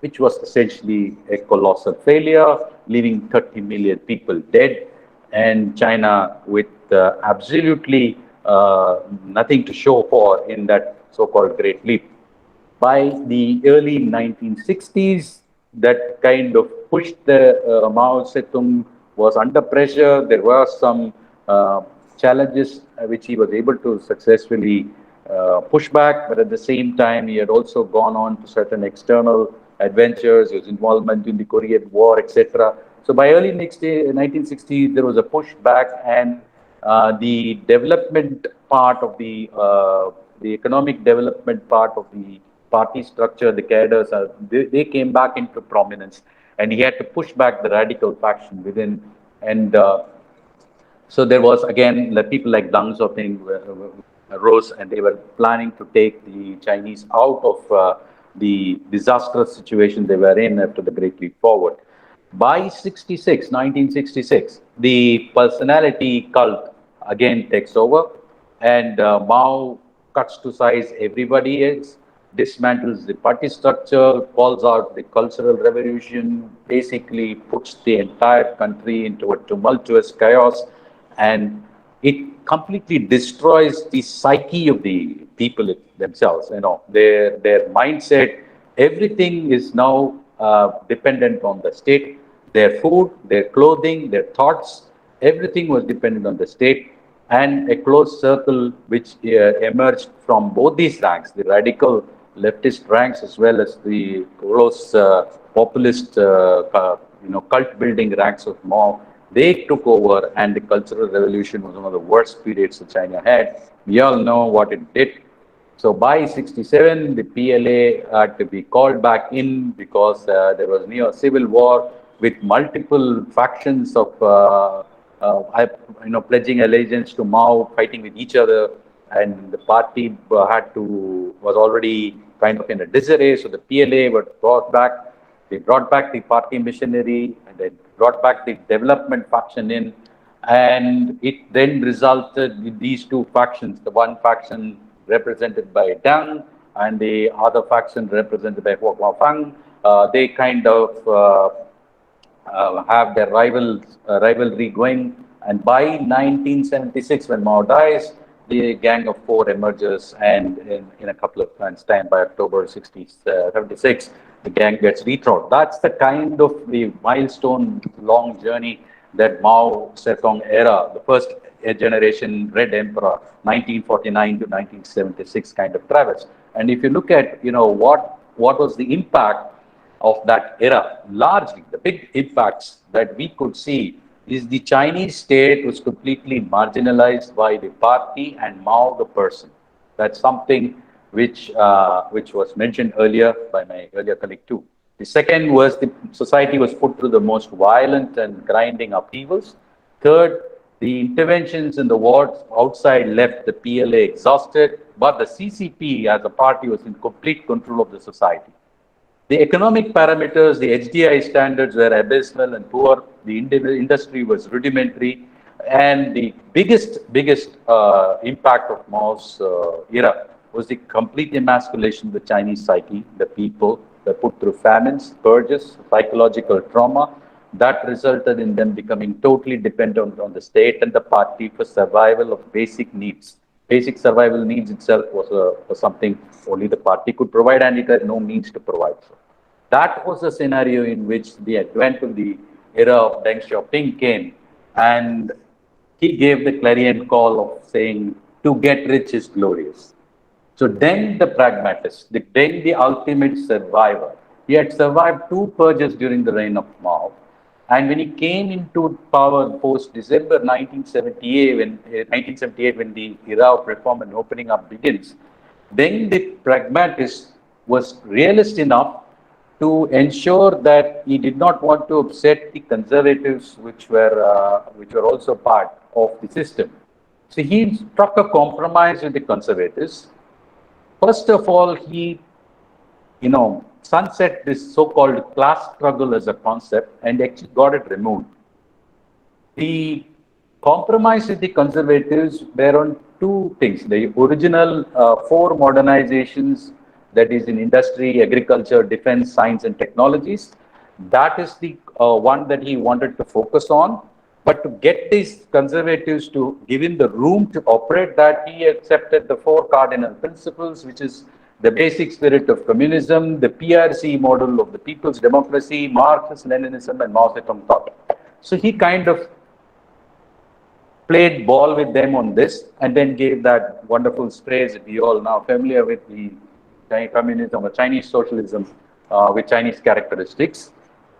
which was essentially a colossal failure, leaving 30 million people dead, and China with absolutely nothing to show for in that so-called Great Leap. By the early 1960s, that kind of pushed the Mao Zedong was under pressure. There were some challenges which he was able to successfully push back, but at the same time, he had also gone on to certain external adventures, his involvement in the Korean War, etc. So by early 1960s, there was a pushback, and the development part of the economic development part of the party structure, the cadres, they came back into prominence, and he had to push back the radical faction within. And so there was again the people like Deng Xiaoping rose, and they were planning to take the Chinese out of the disastrous situation they were in after the Great Leap Forward. By 1966, the personality cult again takes over, and Mao cuts to size everybody else, dismantles the party structure, calls out the cultural revolution, basically puts the entire country into a tumultuous chaos, and it completely destroys the psyche of the people themselves. You know, their mindset, everything is now dependent on the state. Their food, their clothing, their thoughts, everything was dependent on the state. And a closed circle which emerged from both these ranks, the radical leftist ranks as well as the close populist, cult building ranks of Mao. They took over, and the Cultural Revolution was one of the worst periods that China had. We all know what it did. So by 67, the PLA had to be called back in because there was near civil war with multiple factions of, pledging allegiance to Mao, fighting with each other, and the party was already kind of in a disarray. So the PLA was brought back. They brought back the party missionary, and they brought back the development faction in, and it then resulted in these two factions. The one faction represented by Deng, and the other faction represented by Huo Guangfang. They kind of have their rivalry going. And by 1976, when Mao dies, the Gang of Four emerges, and in a couple of months' time, by October 76, the gang gets rethrown. That's the kind of the milestone long journey that Mao Zedong era, the first generation Red Emperor, 1949 to 1976 kind of travels. And if you look at, what was the impact of that era, largely the big impacts that we could see is the Chinese state was completely marginalized by the party and Mao the person. That's something which was mentioned earlier by my earlier colleague too. The second was the society was put through the most violent and grinding upheavals. Third, the interventions in the wars outside left the PLA exhausted, but the CCP as a party was in complete control of the society. The economic parameters, the HDI standards were abysmal and poor. The industry was rudimentary. And the biggest impact of Mao's era was the complete emasculation of the Chinese psyche, the people. Were put through famines, purges, psychological trauma. That resulted in them becoming totally dependent on the state and the party for survival of basic needs. Basic survival needs itself was something only the party could provide, and it had no means to provide. So that was the scenario in which the advent of the era of Deng Xiaoping came, and he gave the clarion call of saying, "To get rich is glorious." So Deng the pragmatist, Deng the ultimate survivor. He had survived two purges during the reign of Mao. And when he came into power post December 1978, when the era of reform and opening up begins, Deng the pragmatist was realist enough to ensure that he did not want to upset the conservatives, which were also part of the system. So he struck a compromise with the conservatives. First of all, he, sunset this so-called class struggle as a concept and actually got it removed. The compromise with the conservatives were on two things. The original four modernizations, that is in industry, agriculture, defense, science, and technologies. That is the one that he wanted to focus on. But to get these conservatives to give him the room to operate that, he accepted the four cardinal principles, which is the basic spirit of communism, the PRC model of the people's democracy, Marxist Leninism, and Mao Zedong thought. So he kind of played ball with them on this and then gave that wonderful phrase that we all now familiar with, the Chinese communism or Chinese socialism with Chinese characteristics.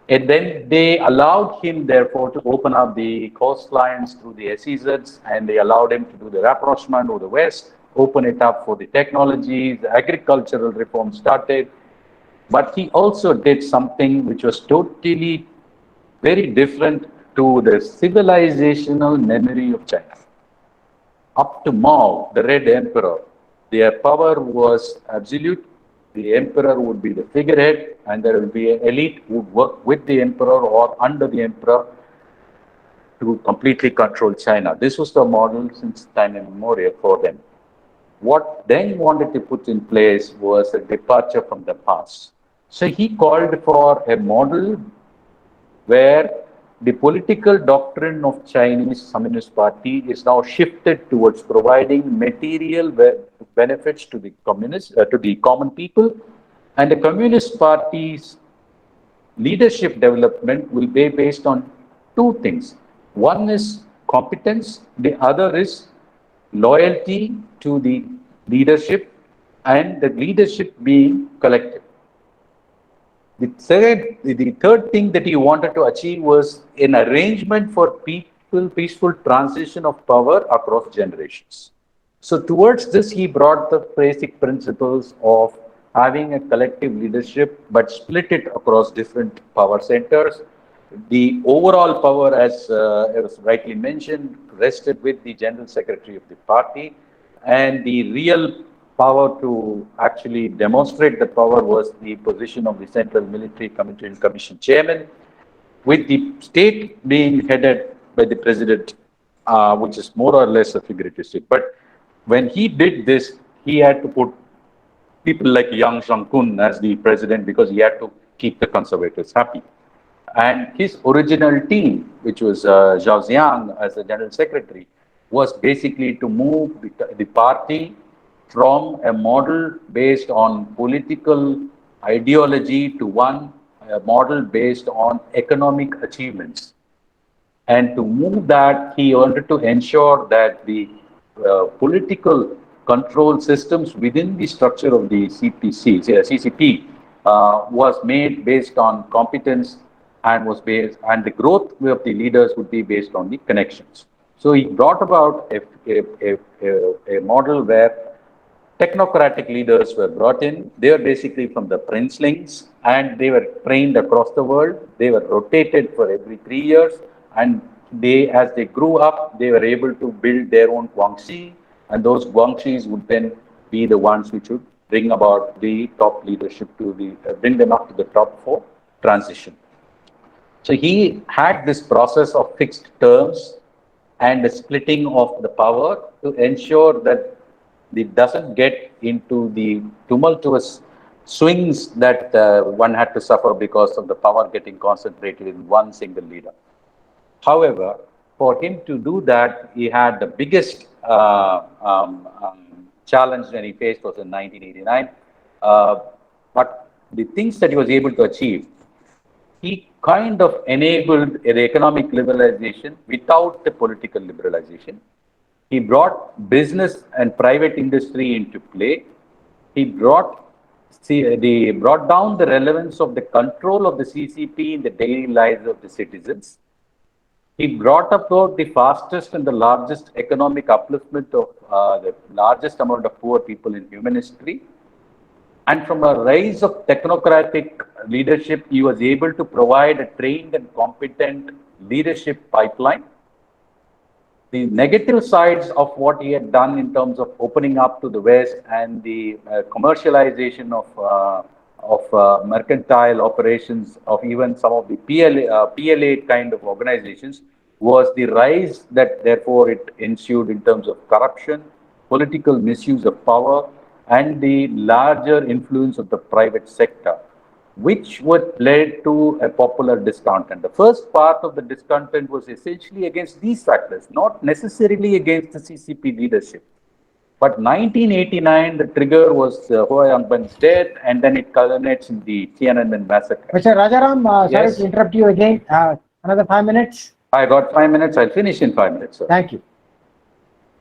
And then they allowed him, therefore, to open up the coastlines through the SEZs, and they allowed him to do the rapprochement of the West, open it up for the technologies, the agricultural reform started. But he also did something which was totally very different to the civilizational memory of China. Up to Mao, the Red Emperor, their power was absolute. The emperor would be the figurehead, and there will be an elite who would work with the emperor or under the emperor to completely control China. This was the model since time immemorial for them. What Deng wanted to put in place was a departure from the past. So he called for a model where the political doctrine of Chinese Communist Party is now shifted towards providing material benefits to the to the common people, and the Communist Party's leadership development will be based on two things. One is competence, the other is loyalty to the leadership, and the leadership being collective. The third thing that he wanted to achieve was an arrangement for peaceful transition of power across generations. So towards this, he brought the basic principles of having a collective leadership, but split it across different power centers. The overall power, as it was rightly mentioned, rested with the General Secretary of the party, and the real power to actually demonstrate the power was the position of the Central Military Commission Chairman, with the state being headed by the President, which is more or less a figurative state. But when he did this, he had to put people like Yang Shangkun as the President because he had to keep the conservatives happy. And his original team, which was Zhao Ziang as the General Secretary, was basically to move the party from a model based on political ideology to a model based on economic achievements. And to move that, he wanted to ensure that the political control systems within the structure of the CCP was made based on competence and the growth of the leaders would be based on the connections. So he brought about a model where technocratic leaders were brought in. They were basically from the princelings and they were trained across the world. They were rotated for every 3 years, and as they grew up, they were able to build their own guangxi, and those guangxis would then be the ones which would bring about the top leadership bring them up to the top for transition. So he had this process of fixed terms and the splitting of the power to ensure that it doesn't get into the tumultuous swings that one had to suffer because of the power getting concentrated in one single leader. However, for him to do that, he had the biggest challenge that he faced was in 1989. But the things that he was able to achieve, he kind of enabled the economic liberalization without the political liberalization. He brought business and private industry into play. He brought down the relevance of the control of the CCP in the daily lives of the citizens. He brought about the fastest and the largest economic upliftment of the largest amount of poor people in human history. And from a rise of technocratic leadership, he was able to provide a trained and competent leadership pipeline. The negative sides of what he had done in terms of opening up to the West and the commercialization of mercantile operations of even some of the PLA kind of organizations was the rise that therefore it ensued in terms of corruption, political misuse of power, and the larger influence of the private sector, which would lead to a popular discontent. The first part of the discontent was essentially against these factors, not necessarily against the CCP leadership. But 1989, the trigger was Hua Yangben's death, and then it culminates in the Tiananmen massacre. Mr. Rajaram, Yes. sorry to interrupt you again. Another 5 minutes. I got 5 minutes. I'll finish in 5 minutes, sir. Thank you.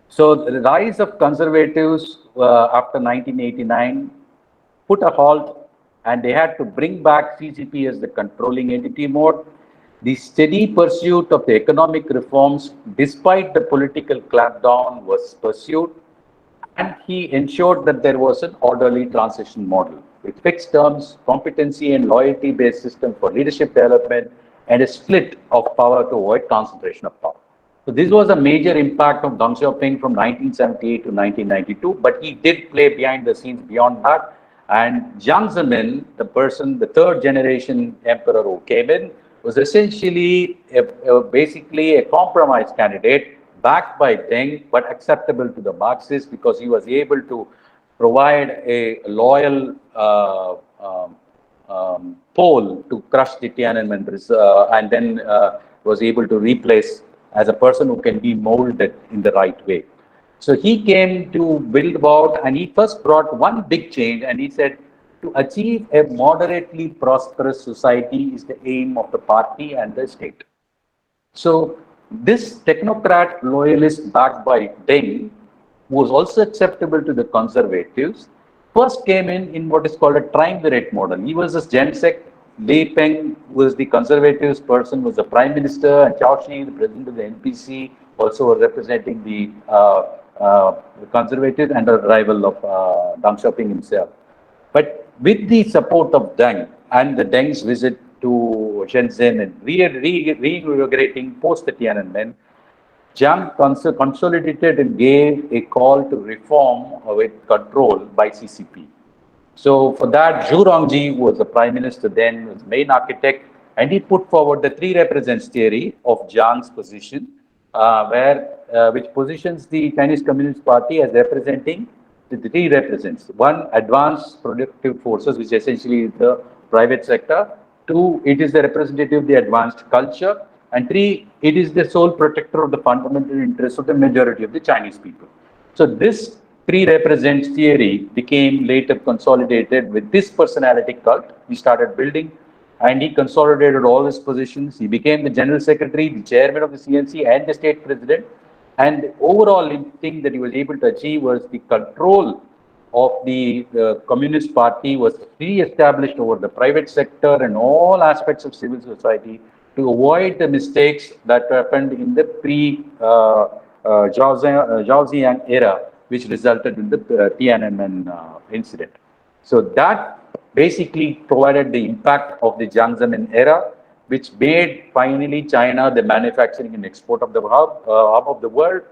So the rise of conservatives after 1989 put a halt, and they had to bring back CCP as the controlling entity mode. The steady pursuit of the economic reforms, despite the political clampdown, was pursued, and he ensured that there was an orderly transition model with fixed terms, competency and loyalty-based system for leadership development, and a split of power to avoid concentration of power. So this was a major impact of Deng Xiaoping from 1978 to 1992, but he did play behind the scenes beyond that. And Jiang Zemin, the third generation emperor who came in, was essentially basically a compromise candidate backed by Deng, but acceptable to the Marxists because he was able to provide a loyal pole to crush the Tiananmen and then was able to replace as a person who can be molded in the right way. So he came to build about, and he first brought one big change, and he said, to achieve a moderately prosperous society is the aim of the party and the state. So this technocrat loyalist backed by Deng, who was also acceptable to the conservatives, first came in what is called a triumvirate model. He was a Gensec. Li Peng was the conservatives person, was the prime minister, and Chao Shi, the president of the NPC, also was representing the conservatives and a rival of Deng Xiaoping himself. But with the support of Deng and the Deng's visit to Shenzhen and reinvigorating post the Tiananmen, Jiang consolidated and gave a call to reform with control by CCP. So for that, Zhu Rongji was the prime minister then, was the main architect, and he put forward the three represents theory of Jiang's position, which positions the Chinese Communist Party as representing the three represents. One, advanced productive forces, which essentially is the private sector. Two, it is the representative of the advanced culture. And three, it is the sole protector of the fundamental interests of the majority of the Chinese people. So this three represents theory became later consolidated with this personality cult. He started building and he consolidated all his positions. He became the general secretary, the chairman of the CNC and the state president. And the overall thing that he was able to achieve was the control of the Communist Party was re-established over the private sector and all aspects of civil society to avoid the mistakes that happened in the Zhao era, which resulted in the Tiananmen incident. So that basically provided the impact of the Jiang Zemin era, which made finally China the manufacturing and export of the hub of the world.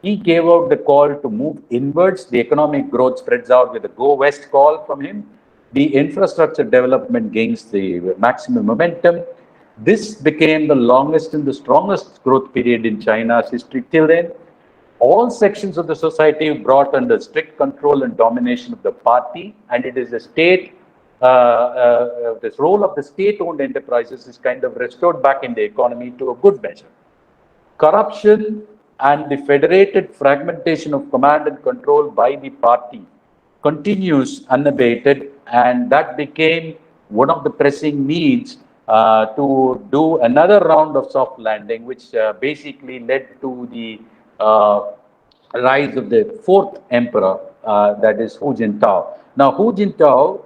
He gave out the call to move inwards. The economic growth spreads out with the go west call from him. The infrastructure development gains the maximum momentum. This became the longest and the strongest growth period in China's history till then. All sections of the society brought under strict control and domination of the party, and it is the state, this role of the state-owned enterprises is kind of restored back in the economy to a good measure. Corruption and the federated fragmentation of command and control by the party continues unabated, and that became one of the pressing needs to do another round of soft landing, which basically led to the rise of the fourth emperor, that is Hu Jintao. Now, Hu Jintao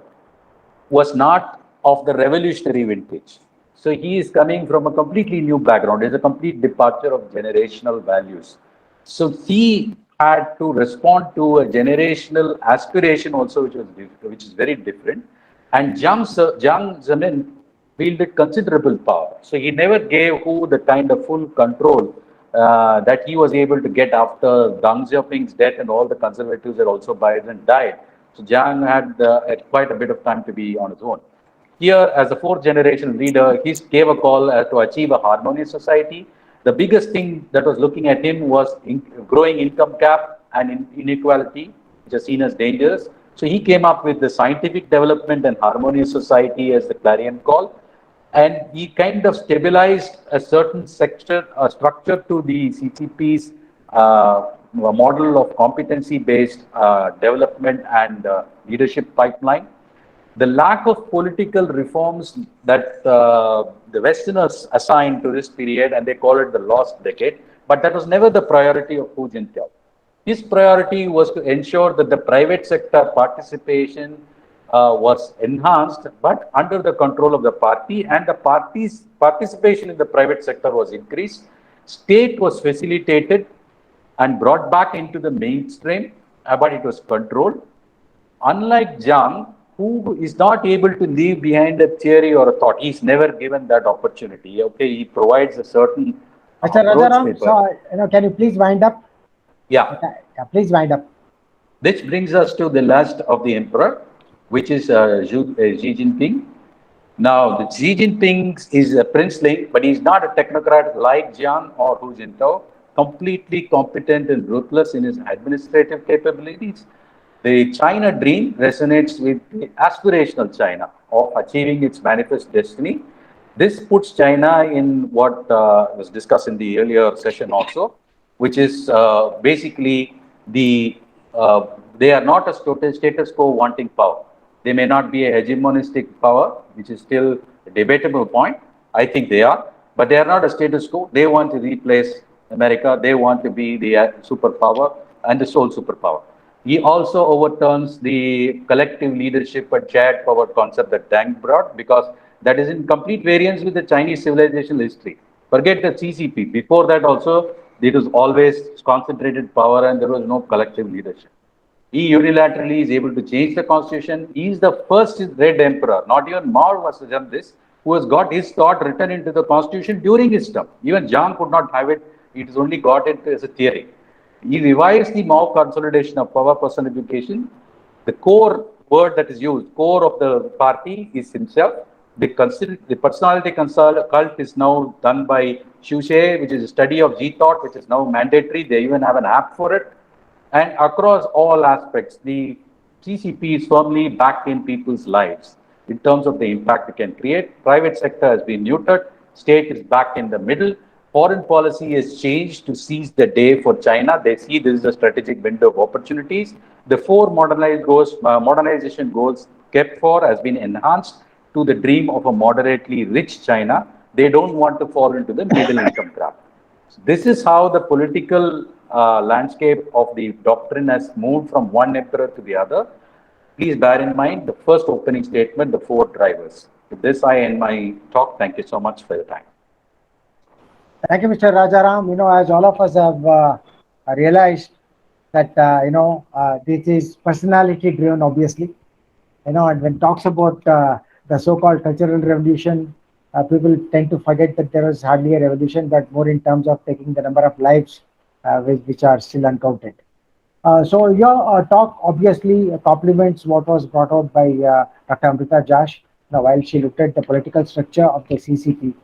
was not of the revolutionary vintage. So he is coming from a completely new background. It's a complete departure of generational values. So he had to respond to a generational aspiration also, which is very different. And Jiang Zemin wielded considerable power. So he never gave Hu the kind of full control that he was able to get after Deng Xiaoping's death, and all the conservatives had also by then died. So Jiang had quite a bit of time to be on his own. Here, as a fourth generation leader, he gave a call to achieve a harmonious society. The biggest thing that was looking at him was growing income gap and inequality, which are seen as dangerous. So he came up with the scientific development and harmonious society as the clarion call. And he kind of stabilized a certain structure to the CCP's model of competency-based development and leadership pipeline. The lack of political reforms that the Westerners assigned to this period, and they call it the lost decade, but that was never the priority of Hu Jintao. His priority was to ensure that the private sector participation was enhanced, but under the control of the party, and the party's participation in the private sector was increased. State was facilitated and brought back into the mainstream, but it was controlled. Unlike Jiang, who is not able to leave behind a theory or a thought, he's never given that opportunity. Okay, he provides a certain Mr. Rajaram, so, can you please wind up? Yeah. Yeah, please wind up. This brings us to the last of the emperor, which is Xi Jinping. Now, the Xi Jinping is a princeling, but he's not a technocrat like Jiang or Hu Jintao, completely competent and ruthless in his administrative capabilities. The China dream resonates with the aspirational China of achieving its manifest destiny. This puts China in what was discussed in the earlier session also, which is basically they are not a status quo wanting power. They may not be a hegemonistic power, which is still a debatable point. I think they are, but they are not a status quo. They want to replace America. They want to be the superpower and the sole superpower. He also overturns the collective leadership and shared power concept that Deng brought, because that is in complete variance with the Chinese civilization history. Forget the CCP. Before that also, it was always concentrated power and there was no collective leadership. He unilaterally is able to change the constitution. He is the first Red Emperor, not even Mao was done this, who has got his thought written into the constitution during his term. Even Jiang could not have it. It is only got it as a theory. He revised the Mao consolidation of power personification. The core word that is used, core of the party, is himself. The personality cult is now done by Xu, which is a study of G thought, which is now mandatory. They even have an app for it. And across all aspects, the CCP is firmly back in people's lives in terms of the impact it can create. Private sector has been neutered. State is back in the middle. Foreign policy has changed to seize the day for China. They see this is a strategic window of opportunities. The four modernization goals kept for has been enhanced to the dream of a moderately rich China. They don't want to fall into the middle income trap. This is how the political landscape of the doctrine has moved from one emperor to the other. Please bear in mind the first opening statement, the 4 drivers. With this, I end my talk. Thank you so much for your time. Thank you, Mr. Rajaram. As all of us have realized that, this is personality driven, obviously. And when talks about the so-called cultural revolution, people tend to forget that there was hardly a revolution, but more in terms of taking the number of lives which are still uncounted. So your talk obviously complements what was brought out by Dr. Amrita Jash. While she looked at the political structure of the CCP,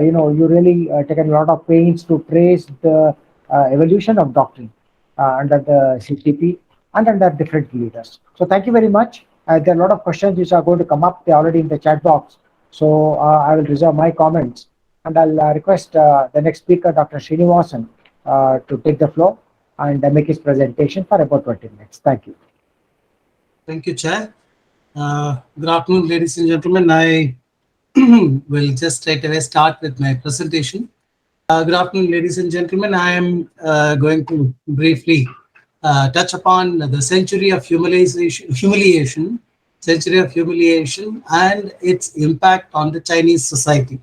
you really taken a lot of pains to trace the evolution of doctrine under the CCP and under different leaders. So thank you very much. There are a lot of questions which are going to come up. They're already in the chat box. So I will reserve my comments, and I'll request the next speaker, Dr. Srinivsan, to take the floor and make his presentation for about 20 minutes. Thank you. Thank you, Chair. Good afternoon, ladies and gentlemen. I will just straight away start with my presentation. Good afternoon, ladies and gentlemen. I am going to briefly touch upon the century of humiliation, and its impact on the Chinese society.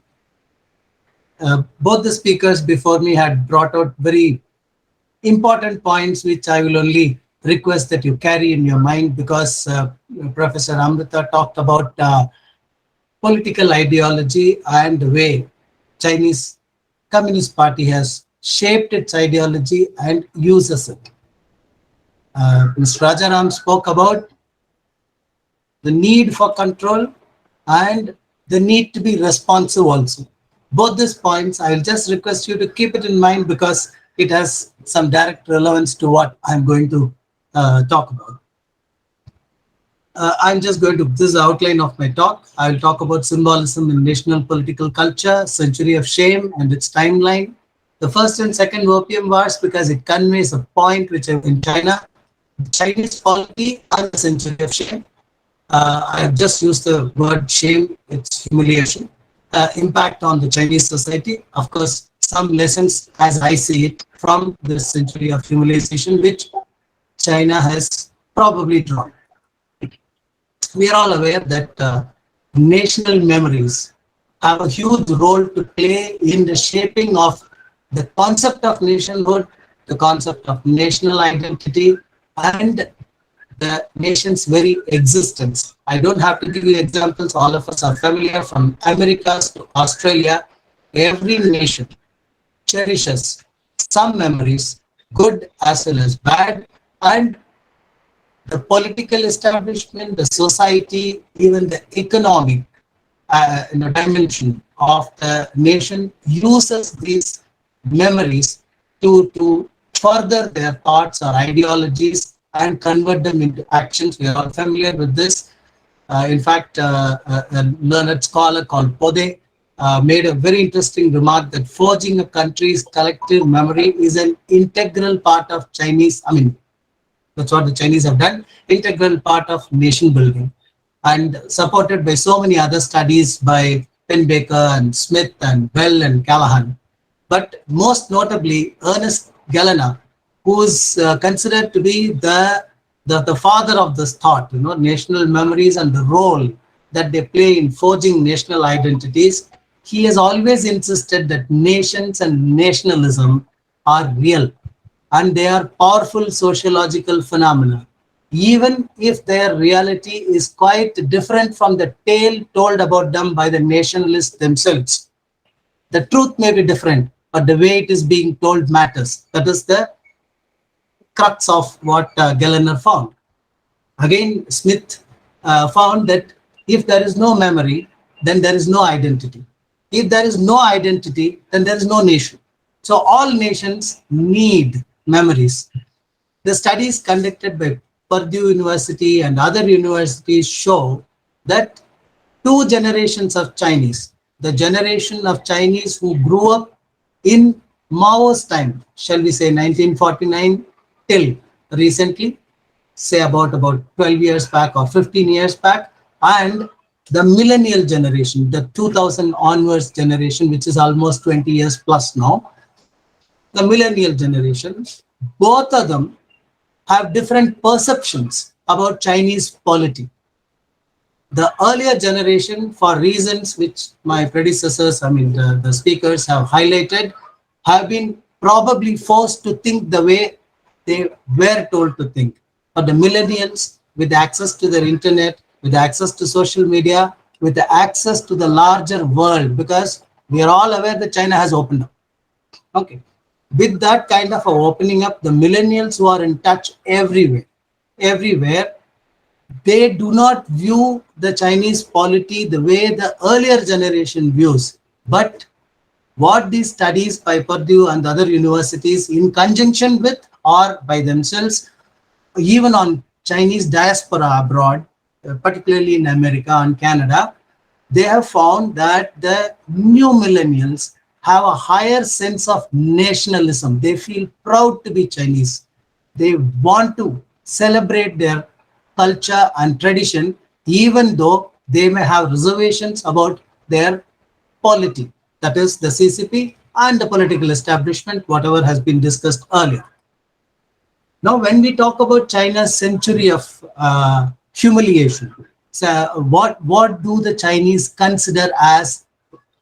Both the speakers before me had brought out very important points, which I will only request that you carry in your mind, because Professor Amrita talked about political ideology and the way Chinese Communist Party has shaped its ideology and uses it. Mr. Rajaram spoke about the need for control and the need to be responsive also. Both these points, I will just request you to keep it in mind, because it has some direct relevance to what I'm going to talk about. I'm just going to, this is the outline of my talk. I will talk about symbolism in national political culture, century of shame and its timeline, the first and second Opium Wars, because it conveys a point which in China, Chinese polity and the century of shame. I have just used the word shame, it's humiliation. Impact on the Chinese society. Of course, some lessons, as I see it, from this century of humiliation, which China has probably drawn. We are all aware that national memories have a huge role to play in the shaping of the concept of nationhood, the concept of national identity, and the nation's very existence. I don't have to give you examples. All of us are familiar, from Americas to Australia. Every nation cherishes some memories, good as well as bad, and the political establishment, the society, even the economic dimension of the nation uses these memories to further their thoughts or ideologies and convert them into actions. We are all familiar with this. In fact, a learned scholar called Pode made a very interesting remark that forging a country's collective memory is an integral part of Chinese, that's what the Chinese have done, integral part of nation building, and supported by so many other studies by Penbaker and Smith and Bell and Callahan. But most notably, Ernest Gellner, who is considered to be the father of this thought, national memories and the role that they play in forging national identities. He has always insisted that nations and nationalism are real, and they are powerful sociological phenomena, even if their reality is quite different from the tale told about them by the nationalists themselves. The truth may be different, but the way it is being told matters. That is the crux of what Gellner found. Again, Smith found that if there is no memory, then there is no identity. If there is no identity, then there is no nation. So all nations need memories. The studies conducted by Purdue University and other universities show that 2 generations of Chinese, the generation of Chinese who grew up in Mao's time, shall we say 1949 till recently, say about 12 years back or 15 years back, and the millennial generation, the 2000 onwards generation, which is almost 20 years plus now, the millennial generation, both of them have different perceptions about Chinese polity. The earlier generation, for reasons which my predecessors, the speakers have highlighted, have been probably forced to think the way they were told to think. But the millennials, with access to their internet, with access to social media, with the access to the larger world, because we are all aware that China has opened up. Okay. With that kind of a opening up, the millennials who are in touch everywhere, they do not view the Chinese polity the way the earlier generation views. But what these studies by Purdue and other universities, in conjunction with or by themselves, even on Chinese diaspora abroad, particularly in America and Canada, they have found that the new millennials have a higher sense of nationalism. They feel proud to be Chinese. They want to celebrate their culture and tradition, even though they may have reservations about their polity, that is the CCP and the political establishment, whatever has been discussed earlier. Now, when we talk about China's century of humiliation, so what do the Chinese consider as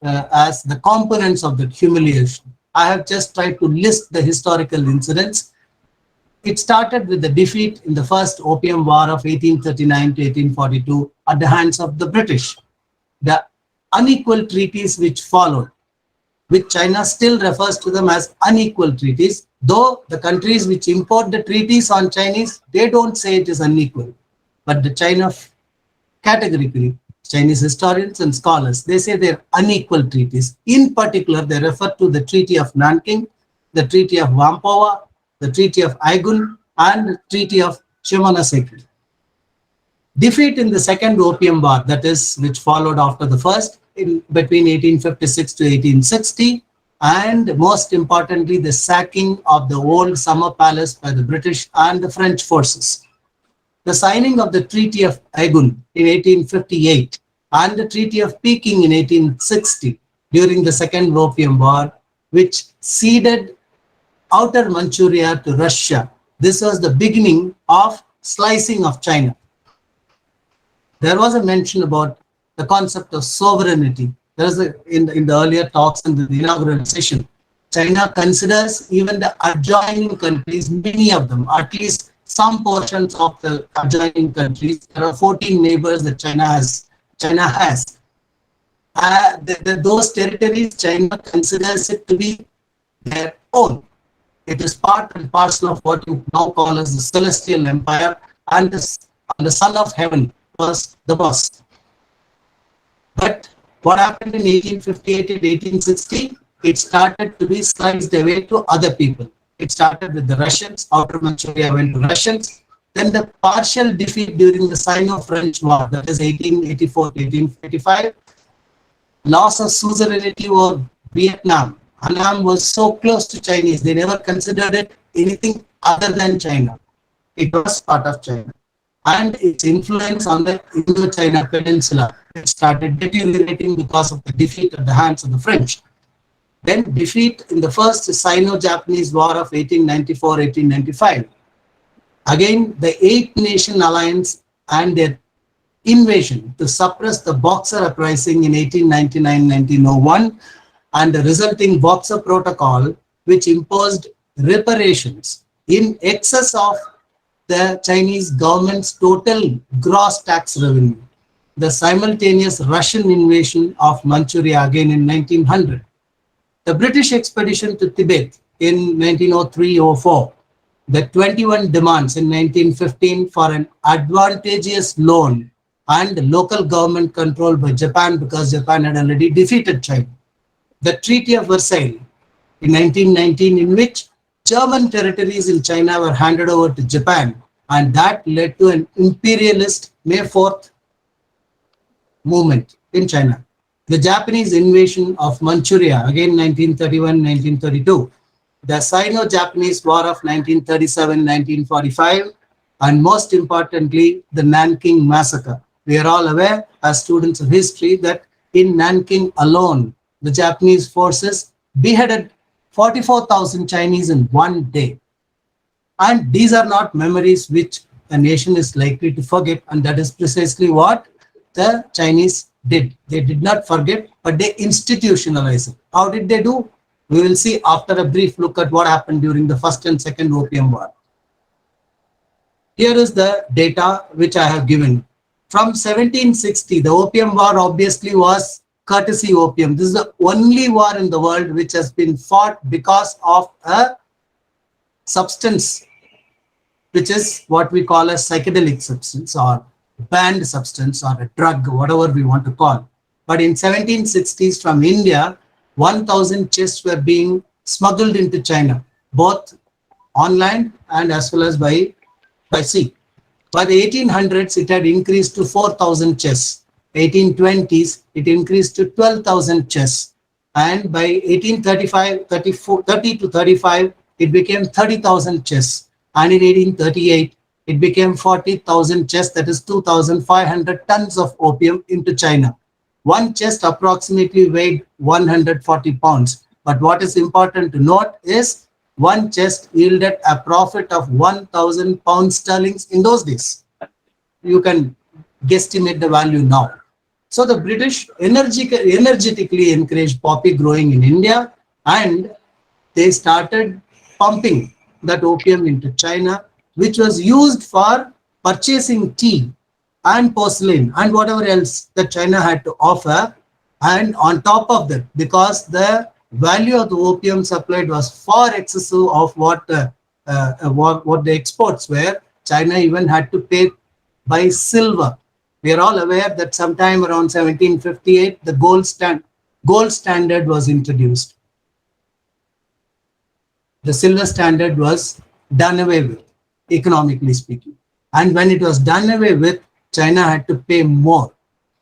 the components of that humiliation? I have just tried to list the historical incidents. It started with the defeat in the first Opium War of 1839 to 1842 at the hands of the British. The unequal treaties which followed, which China still refers to them as unequal treaties, though the countries which import the treaties on Chinese, they don't say it is unequal. But the China categorically, Chinese historians and scholars, they say they're unequal treaties. In particular, they refer to the Treaty of Nanking, the Treaty of Whampoa, the Treaty of Aigun, and the Treaty of Shimonoseki. Defeat in the Second Opium War, that is, which followed after the first, in between 1856 to 1860, and most importantly, the sacking of the old summer palace by the British and the French forces. The signing of the Treaty of Aigun in 1858 and the Treaty of Peking in 1860 during the Second Opium War, which ceded outer Manchuria to Russia. This was the beginning of slicing of China. There was a mention about the concept of sovereignty. There is in the earlier talks and the inaugural session, China considers even the adjoining countries, many of them, at least some portions of the adjoining countries. There are 14 neighbors that China has. Those territories, China considers it to be their own. It is part and parcel of what you now call as the Celestial Empire, and the Son of Heaven was the boss. But what happened in 1858 and 1860? It started to be sliced away to other people. It started with the Russians. Outer Manchuria went to Russians. Then the partial defeat during the Sino-French War, that is 1884 to 1855. Loss of suzerainity over Vietnam. Annam was so close to Chinese, they never considered it anything other than China. It was part of China. And its influence on the Indo-China peninsula, it started deteriorating because of the defeat at the hands of the French. Then defeat in the first Sino-Japanese War of 1894-1895. Again, the 8-nation alliance and their invasion to suppress the Boxer uprising in 1899-1901 and the resulting Boxer Protocol, which imposed reparations in excess of the Chinese government's total gross tax revenue. The simultaneous Russian invasion of Manchuria again in 1900. The British expedition to Tibet in 1903-04. The 21 demands in 1915 for an advantageous loan and local government control by Japan because Japan had already defeated China. The Treaty of Versailles in 1919, in which German territories in China were handed over to Japan, and that led to an imperialist May 4th movement in China. The Japanese invasion of Manchuria, again 1931-1932. The Sino-Japanese War of 1937-1945, and most importantly, the Nanking Massacre. We are all aware as students of history that in Nanking alone, the Japanese forces beheaded 44,000 Chinese in one day. And these are not memories which a nation is likely to forget, and that is precisely what the Chinese did. They did not forget, but they institutionalized it. How did they do? We will see after a brief look at what happened during the First and Second Opium War. Here is the data which I have given. From 1760, the Opium War obviously was courtesy opium. This is the only war in the world which has been fought because of a substance, which is what we call a psychedelic substance or banned substance or a drug, whatever we want to call. But in 1760s from India, 1,000 chests were being smuggled into China, both on land and as well as by sea. By the 1800s, it had increased to 4,000 chests. 1820s, it increased to 12,000 chests. And by 1835, 30 to 35, it became 30,000 chests. And in 1838, it became 40,000 chests, that is 2,500 tons of opium into China. One chest approximately weighed 140 pounds. But what is important to note is one chest yielded a profit of 1,000 pounds sterling in those days. You can guesstimate the value now. So the British energetically encouraged poppy growing in India, and they started pumping that opium into China, which was used for purchasing tea and porcelain and whatever else that China had to offer. And on top of that, because the value of the opium supplied was far excessive of what the exports were, China even had to pay by silver. We are all aware that sometime around 1758, the gold standard was introduced. The silver standard was done away with, economically speaking. And when it was done away with, China had to pay more.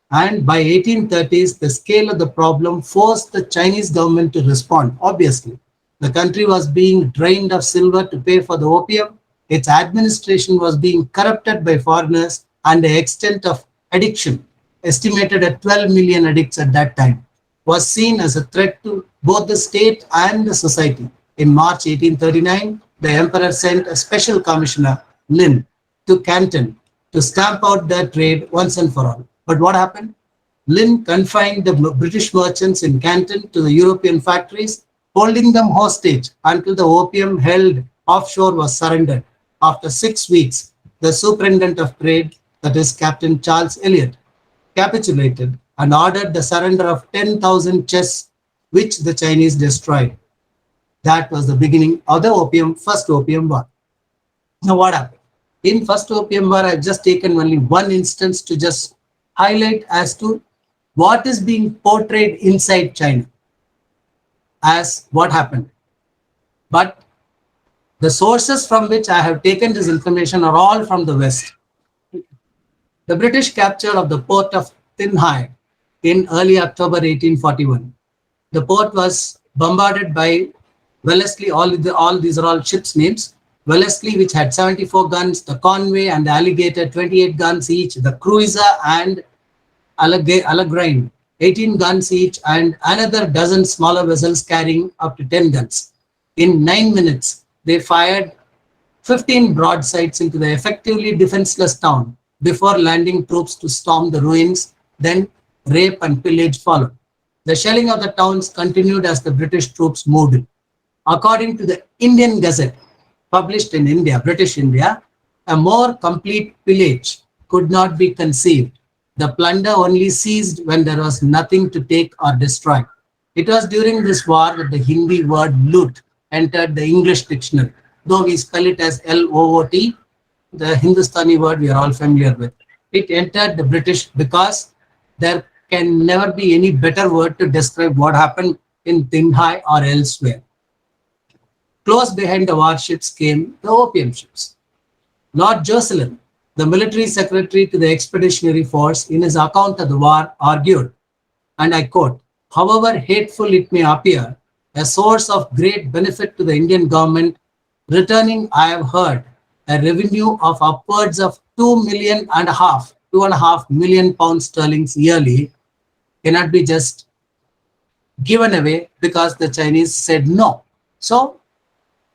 And by 1830s, the scale of the problem forced the Chinese government to respond. Obviously, the country was being drained of silver to pay for the opium. Its administration was being corrupted by foreigners, and the extent of addiction, estimated at 12 million addicts at that time, was seen as a threat to both the state and the society. In March 1839, the emperor sent a special commissioner, Lin, to Canton to stamp out their trade once and for all. But what happened? Lin confined the British merchants in Canton to the European factories, holding them hostage until the opium held offshore was surrendered. After 6 weeks, the superintendent of trade, that is Captain Charles Elliot, capitulated and ordered the surrender of 10,000 chests, which the Chinese destroyed. That was the beginning of the First Opium War. Now what happened? In First Opium War, I've just taken only one instance to just highlight as to what is being portrayed inside China as what happened. But the sources from which I have taken this information are all from the West. The British capture of the port of Tinhai in early October 1841. The port was bombarded by Wellesley. All these are all ships' names. Wellesley, which had 74 guns, the Conway and the Alligator, 28 guns each, the Cruiser and Allegheny, 18 guns each, and another dozen smaller vessels carrying up to 10 guns. In 9 minutes, they fired 15 broadsides into the effectively defenseless town before landing troops to storm the ruins. Then rape and pillage followed. The shelling of the towns continued as the British troops moved in. According to the Indian Gazette, published in India, British India, a more complete pillage could not be conceived. The plunder only ceased when there was nothing to take or destroy. It was during this war that the Hindi word loot entered the English dictionary. Though we spell it as L-O-O-T, the Hindustani word we are all familiar with. It entered the British because there can never be any better word to describe what happened in Tinhai or elsewhere. Close behind the warships came the opium ships. Lord Jocelyn, the military secretary to the expeditionary force, in his account of the war argued, and I quote, "However hateful it may appear, a source of great benefit to the Indian government, returning, I have heard, a revenue of upwards of 2.5 million pounds sterling yearly, cannot be just given away because the Chinese said no." So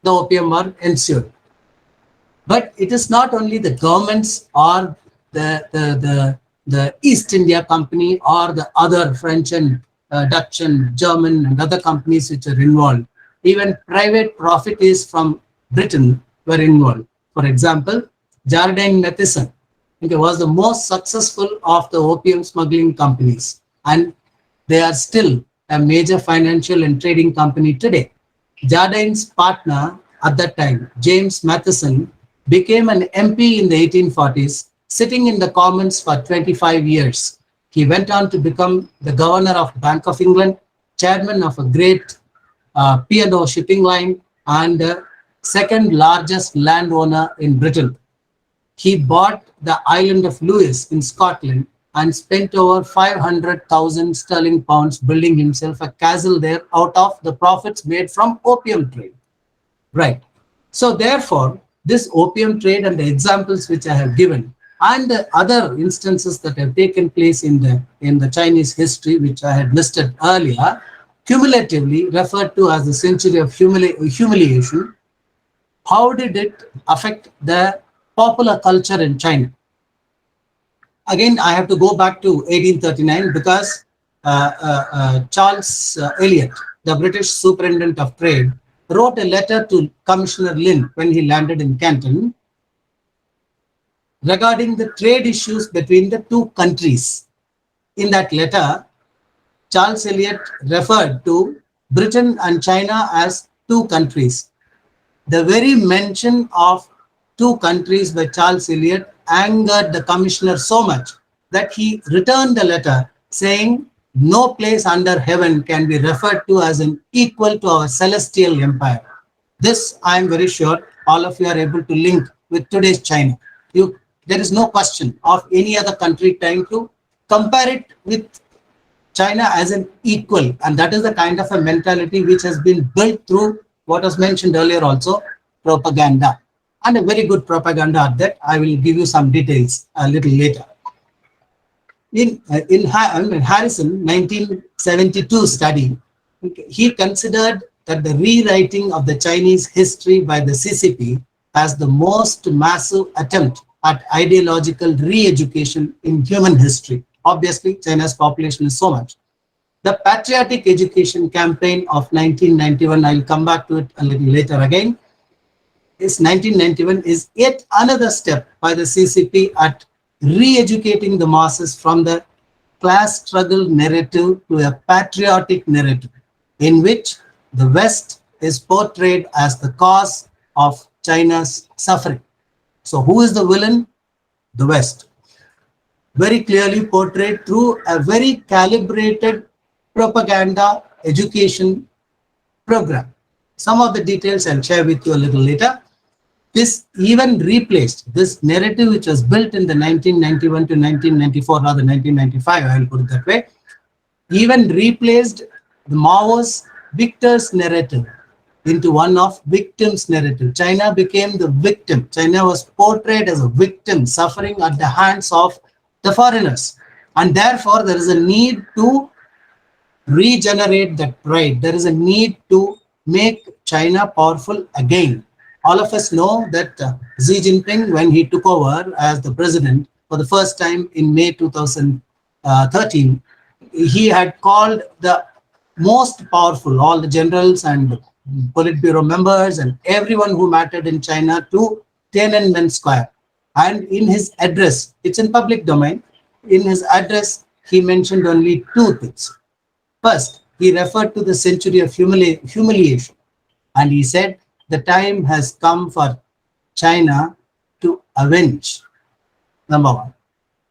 the opium war ensued. But it is not only the governments or the East India Company or the other French and Dutch and German and other companies which are involved. Even private profiteers from Britain were involved. For example, Jardine Matheson, okay, was the most successful of the opium smuggling companies, and they are still a major financial and trading company today. Jardine's partner at that time, James Matheson, became an MP in the 1840s, sitting in the Commons for 25 years. He went on to become the governor of Bank of England, chairman of a great P&O shipping line, and second largest landowner in Britain. He bought the island of Lewis in Scotland and spent over 500,000 sterling pounds building himself a castle there out of the profits made from opium trade. Right. So therefore, this opium trade and the examples which I have given and the other instances that have taken place in the Chinese history, which I had listed earlier, cumulatively referred to as the century of humiliation. How did it affect the popular culture in China? Again, I have to go back to 1839 because Charles Eliot, the British Superintendent of Trade, wrote a letter to Commissioner Lin when he landed in Canton regarding the trade issues between the two countries. In that letter, Charles Eliot referred to Britain and China as two countries. The very mention of two countries by Charles Eliot angered the commissioner so much that he returned the letter saying, "No place under heaven can be referred to as an equal to our celestial empire." This, I am very sure, all of you are able to link with today's China. There is no question of any other country trying to compare it with China as an equal. And that is the kind of a mentality which has been built through what was mentioned earlier also, propaganda. And a very good propaganda at that. I will give you some details a little later. In Harrison 1972 study, he considered that the rewriting of the Chinese history by the CCP as the most massive attempt at ideological re-education in human history. Obviously, China's population is so much. The Patriotic Education Campaign of 1991, I'll come back to it a little later again, is 1991 is yet another step by the CCP at re-educating the masses from the class struggle narrative to a patriotic narrative in which the West is portrayed as the cause of China's suffering. So who is the villain? The West. Very clearly portrayed through a very calibrated propaganda education program. Some of the details I'll share with you a little later. This even replaced this narrative which was built in the 1991 to 1994, rather 1995, I will put it that way, even replaced the Mao's victor's narrative into one of victim's narrative. China became the victim. China was portrayed as a victim suffering at the hands of the foreigners. And therefore, there is a need to regenerate that pride. There is a need to make China powerful again. All of us know that Xi Jinping, when he took over as the president for the first time in May 2013, he had called the most powerful, all the generals and Politburo members and everyone who mattered in China to Tiananmen Square. And in his address, it's in public domain, in his address, he mentioned only two things. First, he referred to the century of humiliation. And he said, the time has come for China to avenge, number one.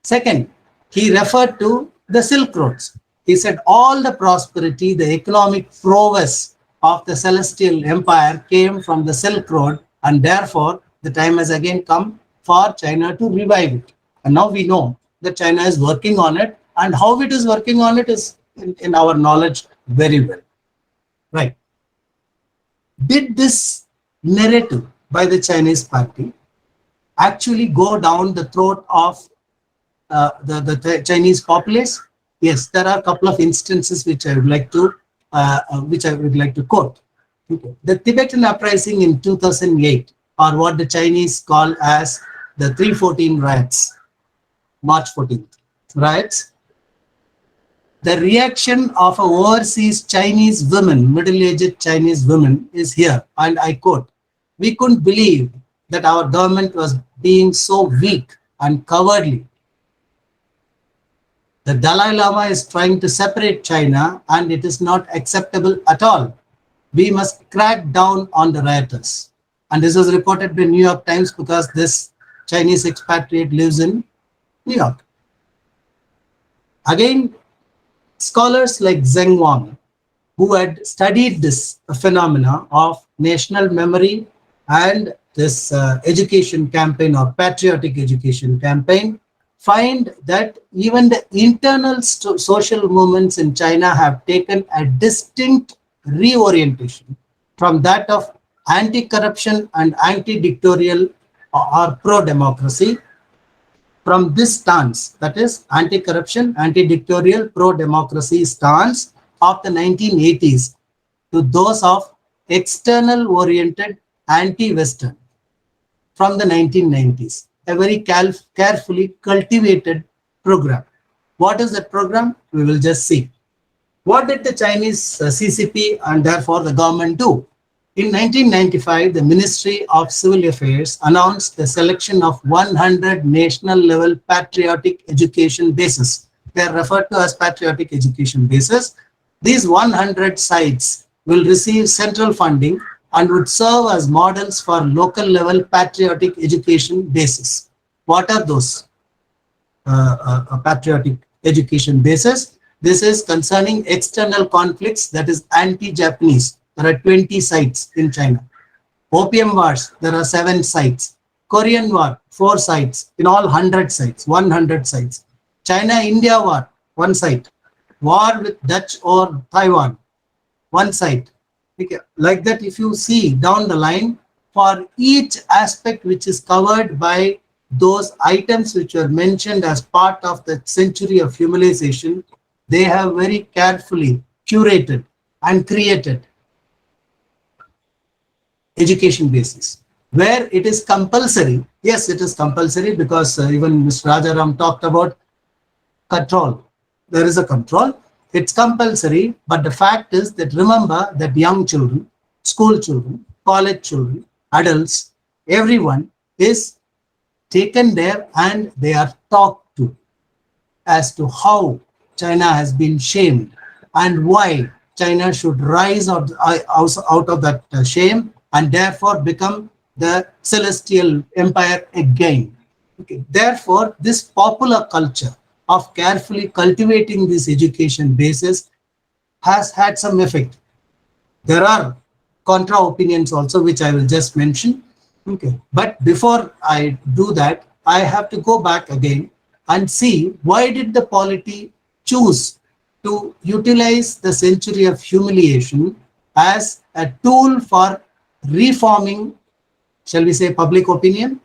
Second, he referred to the Silk Roads. He said all the prosperity, the economic prowess of the Celestial Empire came from the Silk Road, and therefore the time has again come for China to revive it. And now we know that China is working on it, and how it is working on it is in our knowledge very well. Right. Did this narrative by the Chinese party actually go down the throat of the Chinese populace? Yes, there are a couple of instances which I would like to quote. Okay. The Tibetan uprising in 2008 or what the Chinese call as the 314 riots, March 14th riots. The reaction of overseas Chinese women, middle-aged Chinese women, is here, and I quote, "We couldn't believe that our government was being so weak and cowardly. The Dalai Lama is trying to separate China, and it is not acceptable at all. We must crack down on the rioters." And this was reported by New York Times because this Chinese expatriate lives in New York. Again, scholars like Zheng Wang, who had studied this phenomena of national memory and this education campaign or patriotic education campaign, find that even the internal social movements in China have taken a distinct reorientation from that of anti-corruption and anti-dictatorial or pro-democracy. From this stance, that is anti-corruption, anti-dictatorial, pro-democracy stance of the 1980s, to those of external-oriented anti-Western from the 1990s. A very carefully cultivated program. What is that program? We will just see. What did the Chinese CCP and therefore the government do? In 1995, the Ministry of Civil Affairs announced the selection of 100 national-level patriotic education bases. They are referred to as patriotic education bases. These 100 sites will receive central funding and would serve as models for local-level patriotic education bases. What are those patriotic education bases? This is concerning external conflicts, that is anti-Japanese. There are 20 sites in China. Opium Wars, there are 7 sites. Korean War, 4 sites. In all 100 sites, 100 sites. China-India War, 1 site. War with Dutch or Taiwan, 1 site. Okay. Like that, if you see down the line, for each aspect which is covered by those items which were mentioned as part of the century of humiliation, they have very carefully curated and created education basis where it is compulsory. Yes, it is compulsory because even Mr. Rajaram talked about control. There is a control. It's compulsory, but the fact is that remember that young children, school children, college children, adults, everyone is taken there and they are talked to as to how China has been shamed and why China should rise out of that shame and therefore become the celestial empire again. Okay. Therefore, this popular culture of carefully cultivating this education basis has had some effect. There are contra opinions also, which I will just mention. Okay. But before I do that, I have to go back again and see why did the polity choose to utilize the century of humiliation as a tool for reforming, shall we say, public opinion?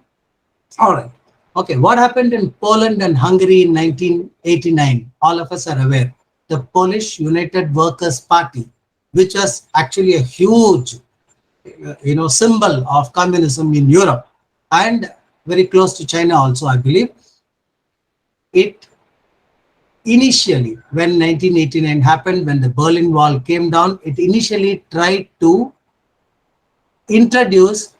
All right. Okay, what happened in Poland and Hungary in 1989? All of us are aware. The Polish United Workers' Party, which was actually a huge, symbol of communism in Europe and very close to China also, I believe. It initially, when 1989 happened, when the Berlin Wall came down, it initially tried to introduce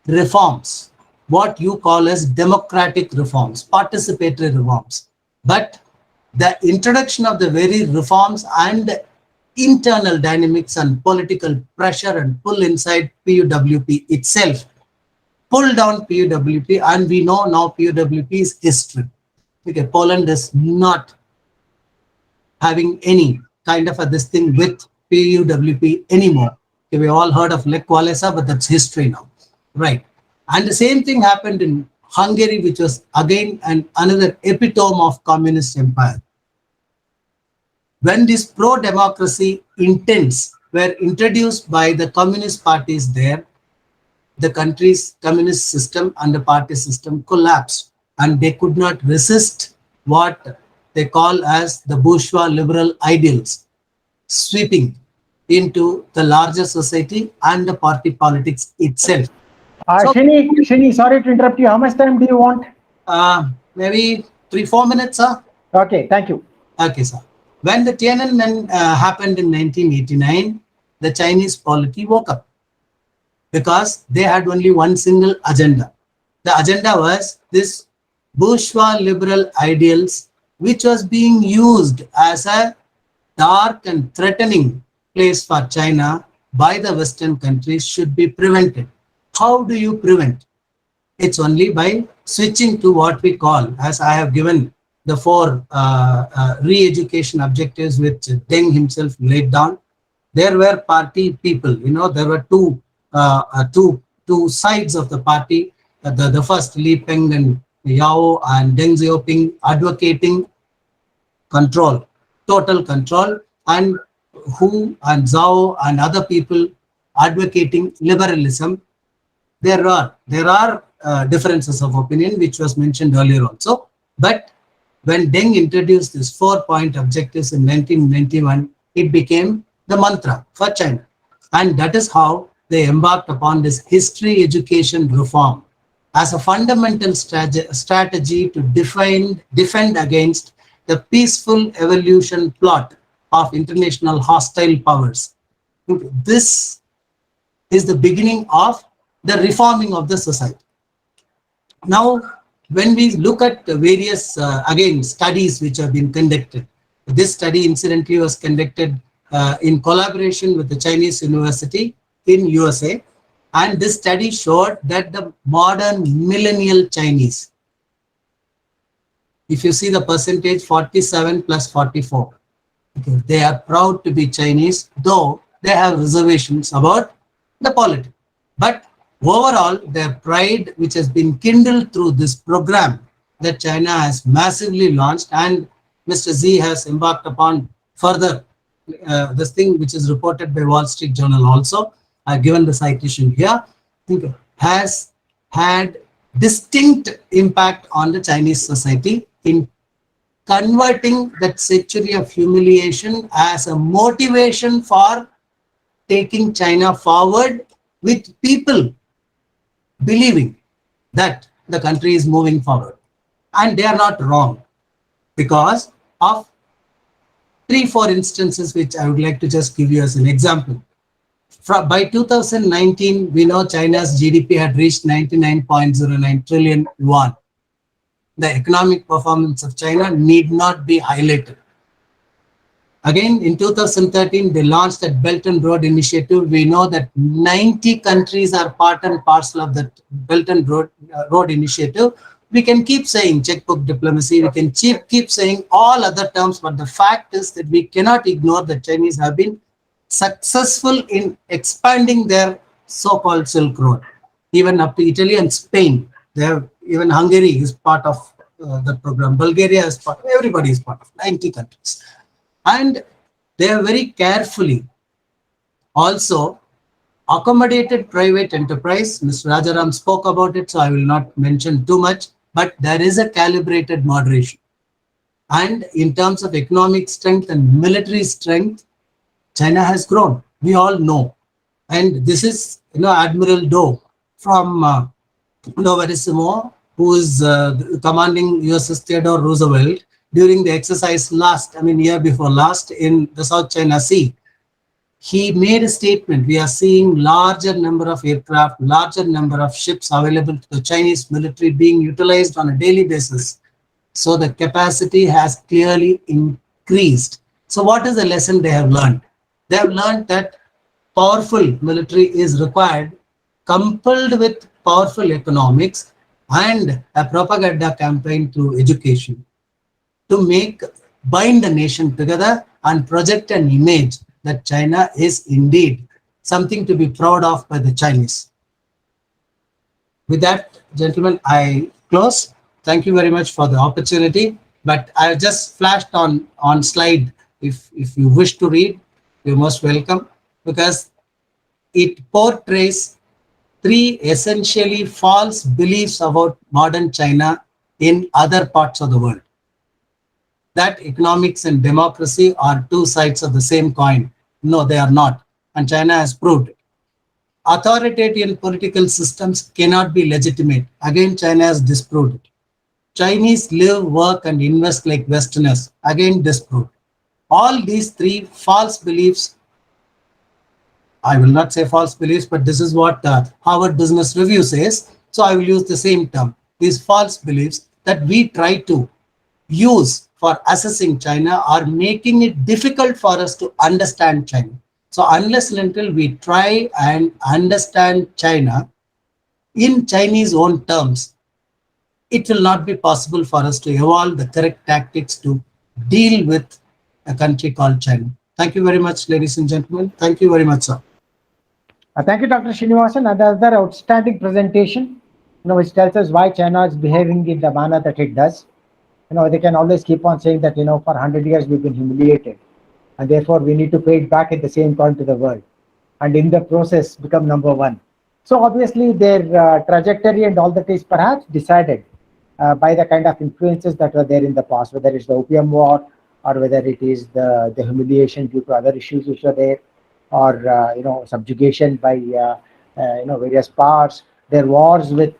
reforms, what you call as democratic reforms, participatory reforms. But the introduction of the very reforms and internal dynamics and political pressure and pull inside PUWP itself pulled down PUWP, and we know now PUWP is history. Okay, Poland is not having any kind of this thing with PUWP anymore. Okay, we all heard of Lech Walesa, but that's history now, right? And the same thing happened in Hungary, which was again another epitome of communist empire. When these pro-democracy intents were introduced by the communist parties there, the country's communist system and the party system collapsed, and they could not resist what they call as the bourgeois liberal ideals sweeping into the larger society and the party politics itself. So Shini, sorry to interrupt you. How much time do you want? maybe 3-4 minutes, sir. Okay, thank you. Okay, sir. When the Tiananmen happened in 1989, the Chinese polity woke up because they had only one single agenda. The agenda was this bourgeois liberal ideals, which was being used as a dark and threatening place for China by the Western countries, should be prevented. How do you prevent? It's only by switching to what we call, as I have given the 4 re-education objectives which Deng himself laid down. There were party people, there were two sides of the party. The first, Li Peng and Yao and Deng Xiaoping, advocating control, total control, and Hu and Zhao and other people advocating liberalism. There are differences of opinion, which was mentioned earlier also. But when Deng introduced these 4-point objectives in 1991, it became the mantra for China. And that is how they embarked upon this history education reform as a fundamental strategy to defend against the peaceful evolution plot of international hostile powers. This is the beginning of the reforming of the society. Now, when we look at the various, again, studies which have been conducted, this study incidentally was conducted in collaboration with the Chinese University in USA. And this study showed that the modern millennial Chinese, if you see the percentage 47 plus 44, okay, they are proud to be Chinese, though they have reservations about the politics. But overall, their pride, which has been kindled through this program that China has massively launched, and Mr. Z has embarked upon further this thing, which is reported by Wall Street Journal also, given the citation here, has had distinct impact on the Chinese society in converting that century of humiliation as a motivation for taking China forward, with people believing that the country is moving forward. And they are not wrong, because of 3-4 instances which I would like to just give you as an example. By 2019, we know China's GDP had reached 99.09 trillion yuan. The economic performance of China need not be highlighted. Again, in 2013, they launched that Belt and Road Initiative. We know that 90 countries are part and parcel of that Belt and Road Initiative. We can keep saying checkbook diplomacy, we can keep saying all other terms, but the fact is that we cannot ignore that Chinese have been successful in expanding their so-called Silk Road, even up to Italy and Spain. They have, even Hungary is part of the program. Bulgaria is part, everybody is part of 90 countries. And they have very carefully also accommodated private enterprise. Mr. Rajaram spoke about it, so I will not mention too much, but there is a calibrated moderation. And in terms of economic strength and military strength, China has grown. We all know. And this is, Admiral Do from Novarissimo, who is commanding USS Theodore Roosevelt during the exercise year before last in the South China Sea. He made a statement, we are seeing larger number of aircraft, larger number of ships available to the Chinese military being utilized on a daily basis. So the capacity has clearly increased. So what is the lesson they have learned? They have learned that powerful military is required, coupled with powerful economics and a propaganda campaign through education, to bind the nation together and project an image that China is indeed something to be proud of by the Chinese. With that, gentlemen, I close. Thank you very much for the opportunity. But I just flashed on slide. If you wish to read, you're most welcome, because it portrays 3 essentially false beliefs about modern China in other parts of the world. That economics and democracy are 2 sides of the same coin. No, they are not. And China has proved it. Authoritarian political systems cannot be legitimate. Again, China has disproved it. Chinese live, work, and invest like Westerners. Again, disproved. All these three false beliefs, I will not say false beliefs, but this is what Harvard Business Review says. So I will use the same term. These false beliefs that we try to use for assessing China are making it difficult for us to understand China. So unless and until we try and understand China in Chinese own terms, it will not be possible for us to evolve the correct tactics to deal with a country called China. Thank you very much, ladies and gentlemen. Thank you very much, sir. Thank you, Dr. Srinivasan. Another outstanding presentation, which tells us why China is behaving in the manner that it does. They can always keep on saying that, for 100 years we've been humiliated, and therefore we need to pay it back at the same point to the world, and in the process become number one. So obviously their trajectory and all that is perhaps decided by the kind of influences that were there in the past, whether it's the Opium War or whether it is the humiliation due to other issues which are there, or subjugation by various powers, their wars with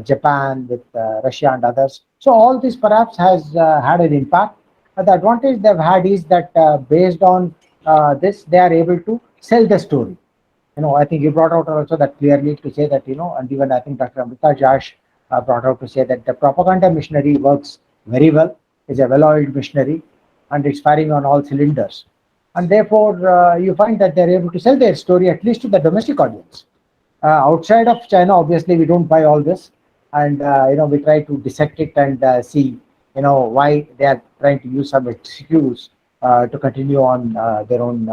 Japan, with Russia and others. So all this perhaps has had an impact. The advantage they've had is that based on this, they are able to sell the story. I think you brought out also that clearly to say that, and even I think Dr. Amrita Jash brought out to say that the propaganda machinery works very well, is a well-oiled machinery, and it's firing on all cylinders. And therefore, you find that they're able to sell their story at least to the domestic audience. Outside of China, obviously, we don't buy all this, and we try to dissect it and see, why they are trying to use some excuse to continue on their own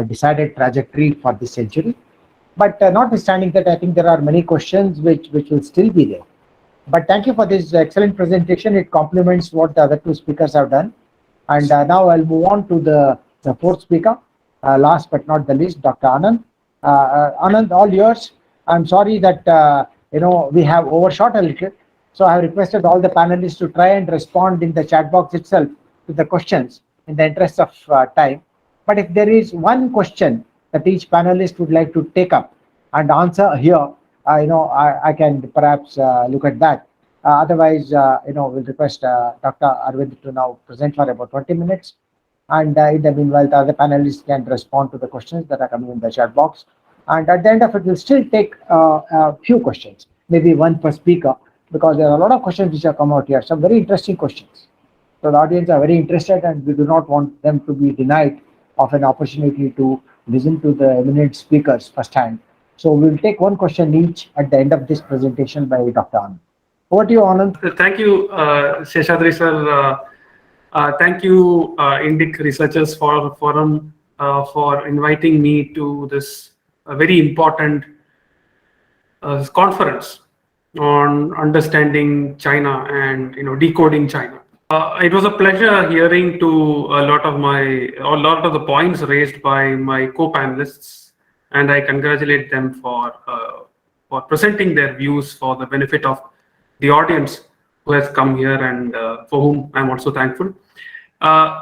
decided trajectory for this century. But notwithstanding that, I think there are many questions which will still be there. But thank you for this excellent presentation. It complements what the other two speakers have done. And now I'll move on to the fourth speaker, last but not the least, Dr. Anand. Anand, all yours. I'm sorry that we have overshot a little. So I have requested all the panelists to try and respond in the chat box itself to the questions in the interest of time. But if there is one question that each panelist would like to take up and answer here, I can perhaps look at that. Otherwise, we'll request Dr. Arvind to now present for about 20 minutes. And in the meanwhile, the other panelists can respond to the questions that are coming in the chat box. And at the end of it, we'll still take a few questions, maybe one per speaker, because there are a lot of questions which have come out here, some very interesting questions. So the audience are very interested, and we do not want them to be denied of an opportunity to listen to the eminent speakers firsthand. So we'll take one question each at the end of this presentation by Dr. Anand. Over to you, Anand. Thank you, Seshadri sir. Thank you, Indic Researchers Forum, for inviting me to this very important conference on understanding China and decoding China. It was a pleasure hearing to a lot of the points raised by my co-panelists, and I congratulate them for presenting their views for the benefit of the audience who has come here, and for whom I'm also thankful.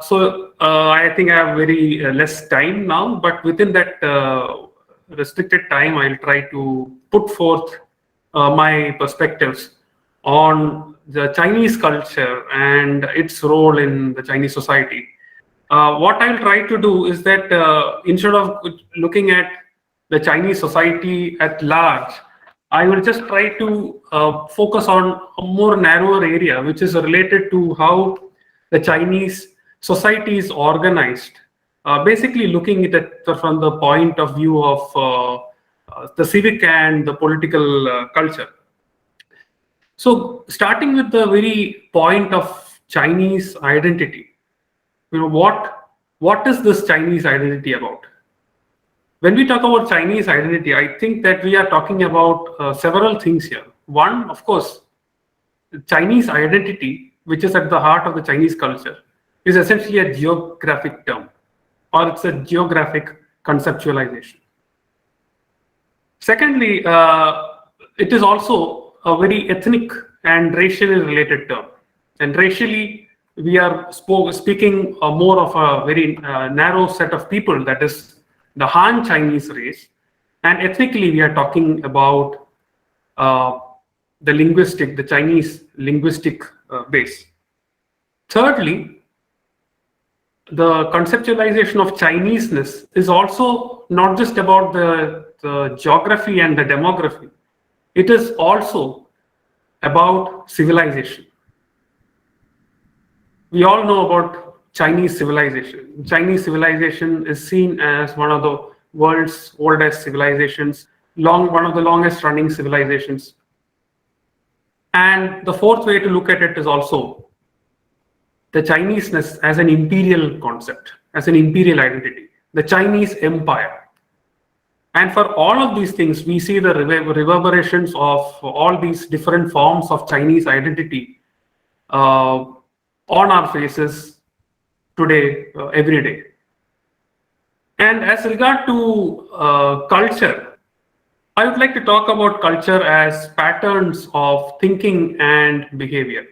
So I think I have very less time now, but within that restricted time, I'll try to put forth my perspectives on the Chinese culture and its role in the Chinese society. What I'll try to do is that instead of looking at the Chinese society at large, I will just try to focus on a more narrower area, which is related to how the Chinese society is organized. Basically looking at it from the point of view of the civic and the political culture. So starting with the very point of Chinese identity, what is this Chinese identity about? When we talk about Chinese identity, I think that we are talking about several things here. One, of course, Chinese identity, which is at the heart of the Chinese culture, is essentially a geographic term, or it's a geographic conceptualization. Secondly, it is also a very ethnic and racially related term. And racially, we are speaking more of a very narrow set of people, that is the Han Chinese race. And ethnically, we are talking about the Chinese linguistic base. Thirdly, the conceptualization of Chineseness is also not just about the geography and the demography. It is also about civilization. We all know about Chinese civilization. Chinese civilization is seen as one of the world's oldest civilizations, one of the longest running civilizations. And the fourth way to look at it is also the Chineseness as an imperial concept, as an imperial identity, the Chinese empire. And for all of these things, we see the reverberations of all these different forms of Chinese identity on our faces today, every day. And as regard to culture, I would like to talk about culture as patterns of thinking and behavior.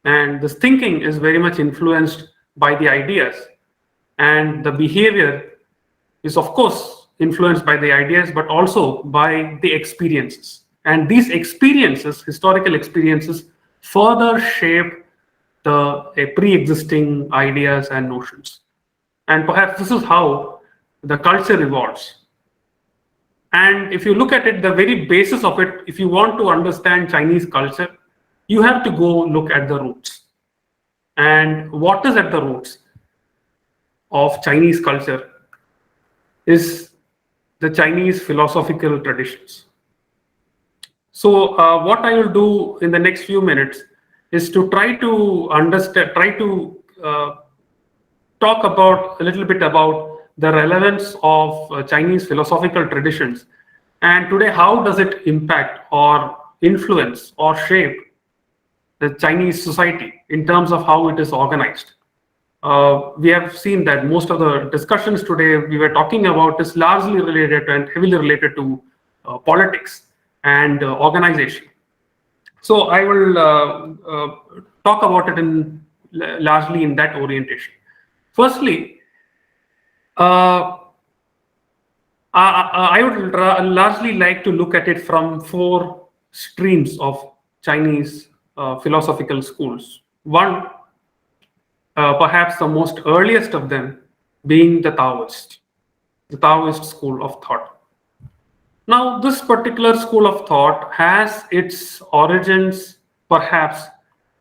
And this thinking is very much influenced by the ideas, and the behavior is, of course, influenced by the ideas, but also by the experiences. And these experiences, historical experiences, further shape the pre-existing ideas and notions. And perhaps this is how the culture evolves. And if you look at it, the very basis of it, if you want to understand Chinese culture, you have to go look at the roots. And what is at the roots of Chinese culture is the Chinese philosophical traditions. So what I will do in the next few minutes is to try to understand, talk about a little bit about the relevance of Chinese philosophical traditions, and today how does it impact or influence or shape the Chinese society in terms of how it is organized. We have seen that most of the discussions today we were talking about is largely related and heavily related to politics and organization. So I will talk about it largely in that orientation. Firstly, I would largely like to look at it from four streams of Chinese philosophical schools. One, perhaps the most earliest of them, being the Taoist school of thought. Now, this particular school of thought has its origins perhaps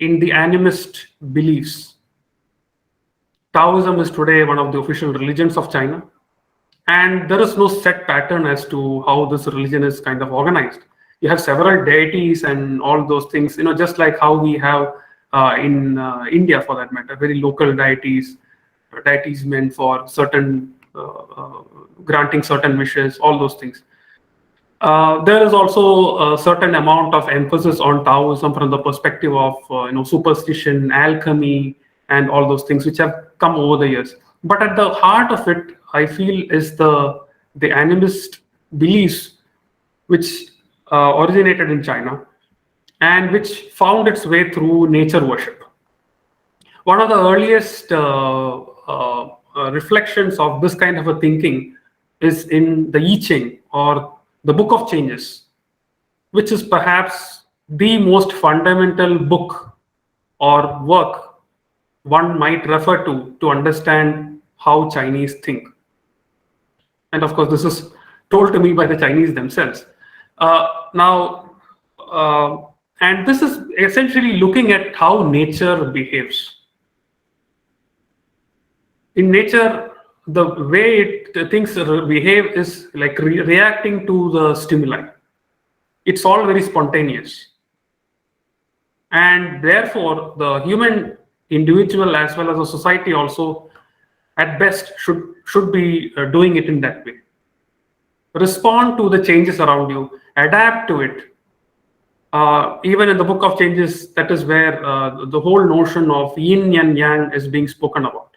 in the animist beliefs. Taoism is today one of the official religions of China, and there is no set pattern as to how this religion is kind of organized. You have several deities and all those things, just like how we have in India, for that matter, very local deities meant for certain granting certain wishes, all those things. There is also a certain amount of emphasis on Taoism from the perspective of superstition, alchemy, and all those things which have come over the years. But at the heart of it, I feel, is the animist beliefs which originated in China and which found its way through nature worship. One of the earliest reflections of this kind of a thinking is in the I Ching, or the Book of Changes, which is perhaps the most fundamental book or work one might refer to understand how Chinese think. And of course, this is told to me by the Chinese themselves. And this is essentially looking at how nature behaves. In nature, the way things behave is like reacting to the stimuli. It's all very spontaneous. And therefore, the human individual as well as the society also, at best, should be doing it in that way. Respond to the changes around you, adapt to it. Even in the Book of Changes, that is where the whole notion of yin and yang is being spoken about.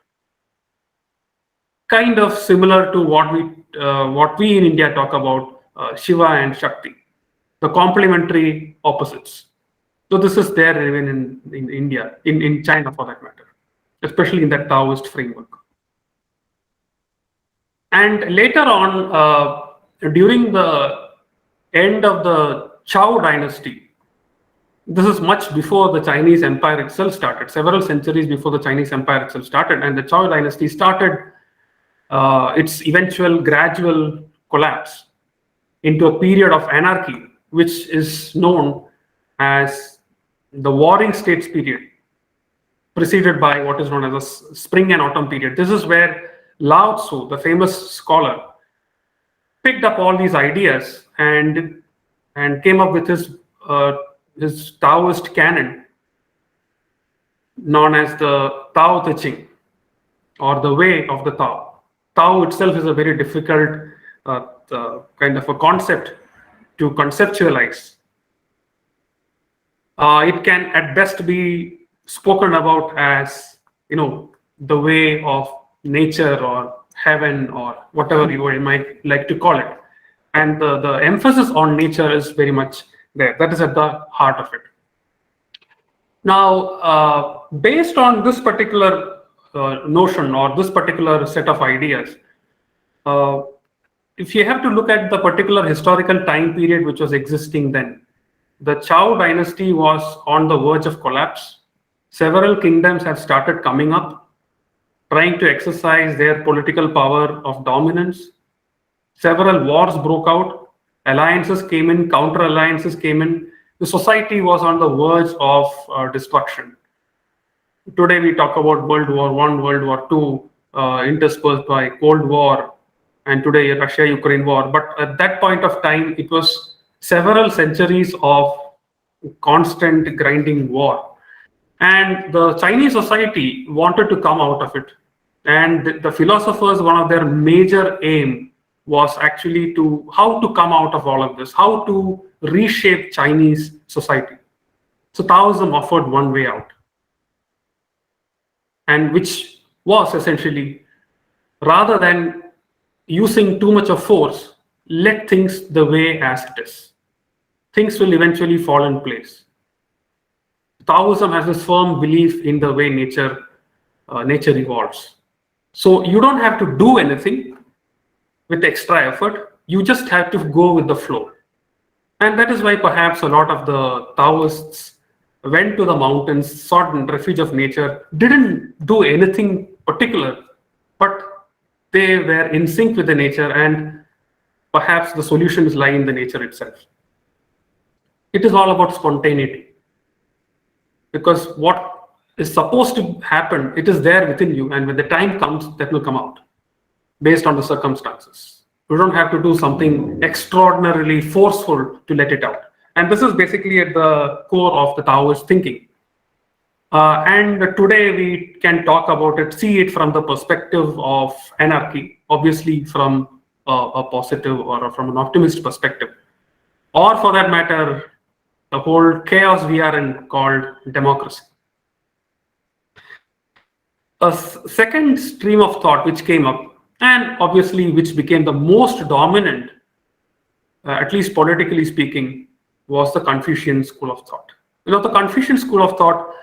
Kind of similar to what we in India talk about Shiva and Shakti, the complementary opposites. So this is there even in India, in China for that matter, especially in that Taoist framework. And later on, during the end of the Zhou dynasty, this is much before the Chinese Empire itself started, several centuries before the Chinese Empire itself started, and the Zhou dynasty started its eventual gradual collapse into a period of anarchy, which is known as the Warring States period, preceded by what is known as a Spring and Autumn period. This is where Lao Tzu, the famous scholar, picked up all these ideas and came up with his Taoist canon known as the Tao Te Ching, or the way of the Tao. Tao itself is a very difficult kind of a concept to conceptualize. It can at best be spoken about as, the way of nature or heaven or whatever you might like to call it. And the emphasis on nature is very much there. That is at the heart of it. Now, based on this particular notion or this particular set of ideas, if you have to look at the particular historical time period which was existing then, the Zhou dynasty was on the verge of collapse. Several kingdoms have started coming up, trying to exercise their political power of dominance. Several wars broke out, alliances came in, counter alliances came in. The society was on the verge of destruction. Today we talk about World War I, World War II, interspersed by Cold War, and today Russia-Ukraine war. But at that point of time, it was several centuries of constant grinding war. And the Chinese society wanted to come out of it. And the philosophers, one of their major aim was actually how to come out of all of this, how to reshape Chinese society. So Taoism offered one way out, and which was essentially, rather than using too much of force, let things the way as it is. Things will eventually fall in place. Taoism has this firm belief in the way nature evolves. So you don't have to do anything with extra effort. You just have to go with the flow. And that is why perhaps a lot of the Taoists went to the mountains, sought refuge of nature, didn't do anything particular, but they were in sync with the nature, and perhaps the solutions lie in the nature itself. It is all about spontaneity. Because what is supposed to happen, it is there within you, and when the time comes, that will come out based on the circumstances. You don't have to do something extraordinarily forceful to let it out. And this is basically at the core of the Taoist thinking. And today we can talk about it, see it from the perspective of anarchy, obviously from a positive or from an optimist perspective, or for that matter, the whole chaos we are in called democracy. A second stream of thought which came up, and obviously which became the most dominant, at least politically speaking, was the Confucian school of thought. The Confucian school of thought,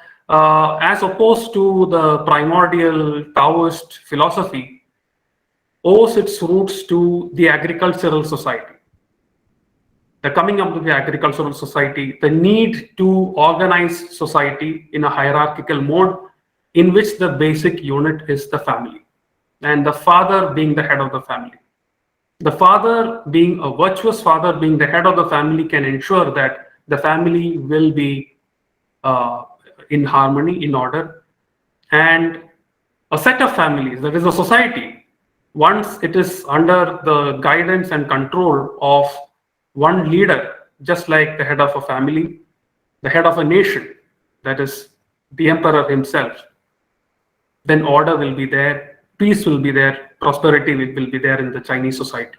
as opposed to the primordial Taoist philosophy, owes its roots to the agricultural society. The coming up with the agricultural society, the need to organize society in a hierarchical mode in which the basic unit is the family, and the father being the head of the family. The father, being a virtuous father, being the head of the family, can ensure that the family will be in harmony, in order. And a set of families, that is a society, once it is under the guidance and control of one leader, just like the head of a family, the head of a nation, that is the emperor himself, then order will be there, peace will be there, prosperity will be there in the Chinese society.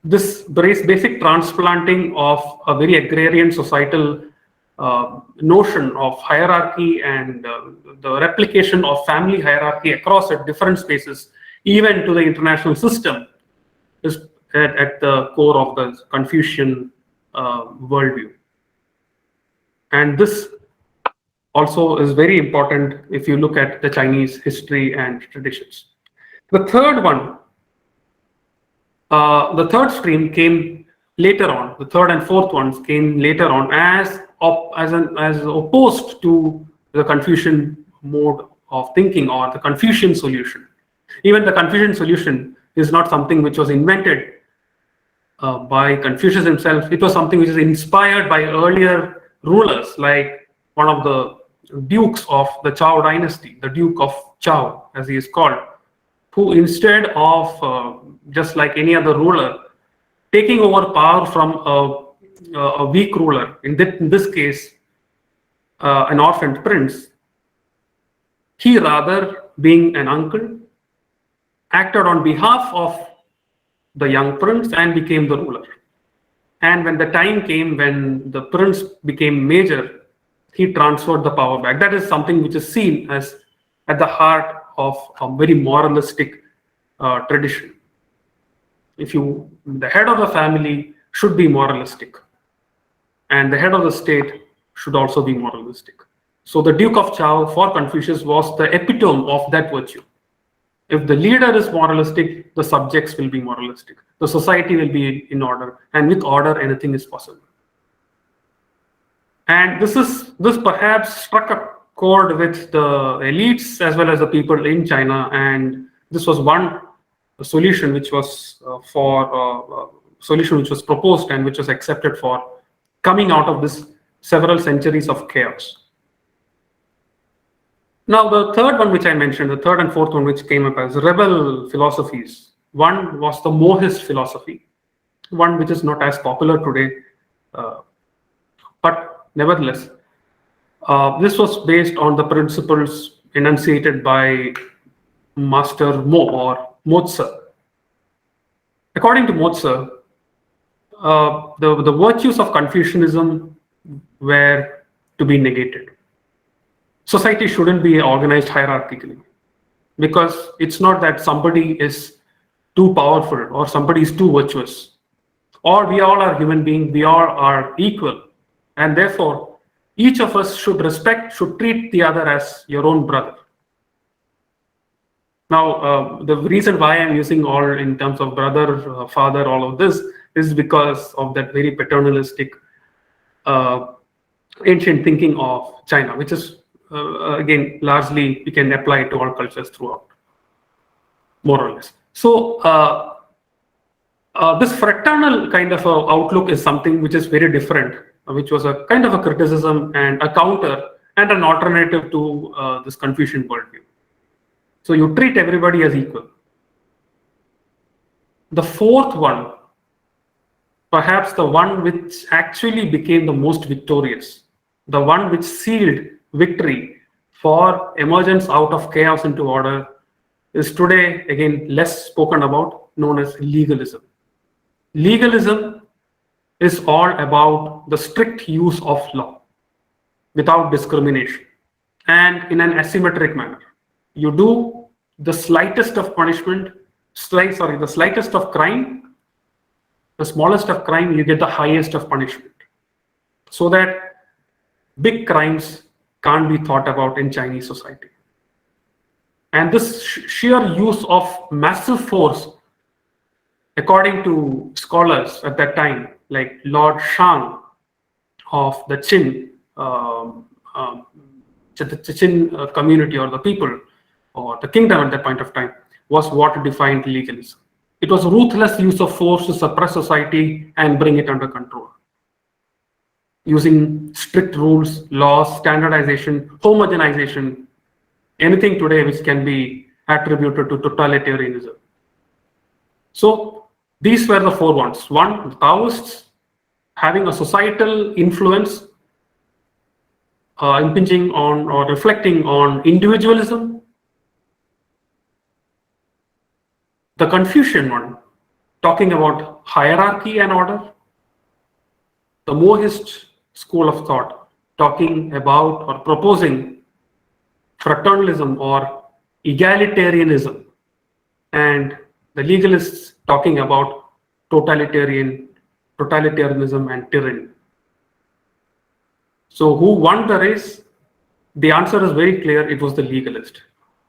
This basic transplanting of a very agrarian societal notion of hierarchy and the replication of family hierarchy across at different spaces, even to the international system, is at the core of the Confucian worldview. And this also is very important if you look at the Chinese history and traditions. The third one The third stream came later on. The third and fourth ones came later on as opposed to the Confucian mode of thinking or the Confucian solution. Even the Confucian solution is not something which was invented by Confucius himself. It was something which is inspired by earlier rulers, like one of the dukes of the Zhao dynasty, the Duke of Zhao, as he is called, who instead of just like any other ruler, taking over power from a weak ruler, in this case, an orphaned prince, he rather, being an uncle, acted on behalf of the young prince and became the ruler. And when the time came when the prince became major, he transferred the power back. That is something which is seen as at the heart of a very moralistic tradition. The head of the family should be moralistic, and the head of the state should also be moralistic. So the Duke of Zhao for Confucius was the epitome of that virtue. If the leader is moralistic, the subjects will be moralistic. The society will be in order, and with order, anything is possible. And this perhaps struck a chord with the elites as well as the people in China, and this was one solution which was proposed and which was accepted for coming out of this several centuries of chaos. Now, the third one which I mentioned, the third and fourth one which came up as rebel philosophies. One was the Mohist philosophy, one which is not as popular today, but nevertheless, this was based on the principles enunciated by Master Mo or Mozi. According to Mozi, the virtues of Confucianism were to be negated. Society shouldn't be organized hierarchically, because it's not that somebody is too powerful or somebody is too virtuous, or we all are human beings, we all are equal, and therefore each of us should treat the other as your own brother. Now, the reason why I'm using all in terms of brother, father, all of this is because of that very paternalistic ancient thinking of China, which is again, largely we can apply it to all cultures throughout, more or less. So this fraternal kind of outlook is something which is very different, which was a kind of a criticism and a counter and an alternative to this Confucian worldview. So you treat everybody as equal. The fourth one, perhaps the one which actually became the most victorious, the one which sealed victory for emergence out of chaos into order, is today again less spoken about, known as legalism. Legalism is all about the strict use of law without discrimination and in an asymmetric manner. You do the slightest of punishment, the slightest of crime, the smallest of crime, you get the highest of punishment, so that big crimes can't be thought about in Chinese society. And this sheer use of massive force, according to scholars at that time, like Lord Shang of the Qin community or the people or the kingdom at that point of time, was what defined legalism. It was ruthless use of force to suppress society and bring it under control, using strict rules, laws, standardization, homogenization, anything today which can be attributed to totalitarianism. So these were the four ones. One, the Taoists having a societal influence, impinging on or reflecting on individualism. The Confucian one, talking about hierarchy and order. The Mohist school of thought, talking about or proposing fraternalism or egalitarianism, and the legalists talking about totalitarianism and tyranny. So who won the race? The answer is very clear, it was the legalist.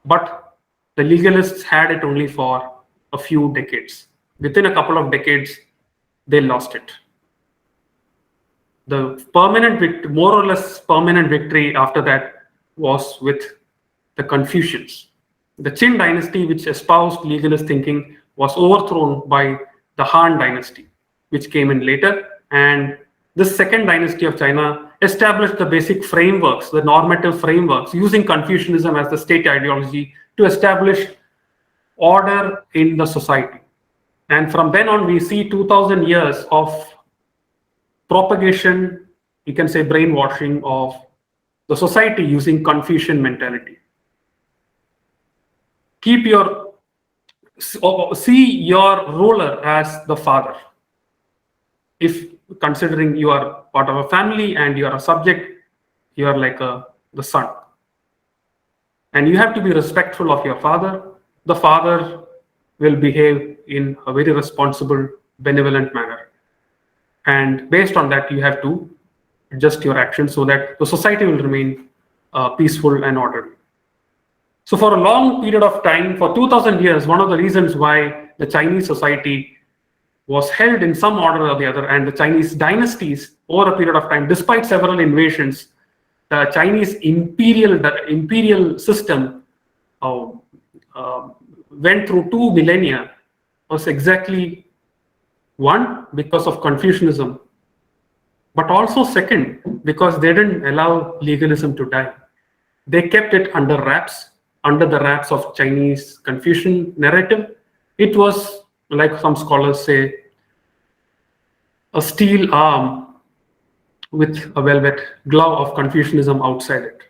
But the legalists had it only for a few decades. within a couple of decades, they lost it. The permanent, more or less permanent victory after that was with the Confucians. The Qin dynasty, which espoused legalist thinking, was overthrown by the Han dynasty, which came in later. And this second dynasty of China established the basic frameworks, the normative frameworks, using Confucianism as the state ideology to establish order in the society. And from then on, we see 2000 years of propagation, you can say brainwashing of the society using Confucian mentality. See your ruler as the father. If considering you are part of a family and you are a subject, you are like the son. And you have to be respectful of your father. The father will behave in a very responsible, benevolent manner. And based on that, you have to adjust your actions so that the society will remain peaceful and orderly. So for a long period of time, for 2000 years, one of the reasons why the Chinese society was held in some order or the other, and the Chinese dynasties over a period of time, despite several invasions, the Chinese imperial system went through 2 millennia, was exactly one, because of Confucianism, but also second, because they didn't allow legalism to die. They kept it under wraps, under the wraps of Chinese Confucian narrative. It was, like some scholars say, a steel arm with a velvet glove of Confucianism outside it.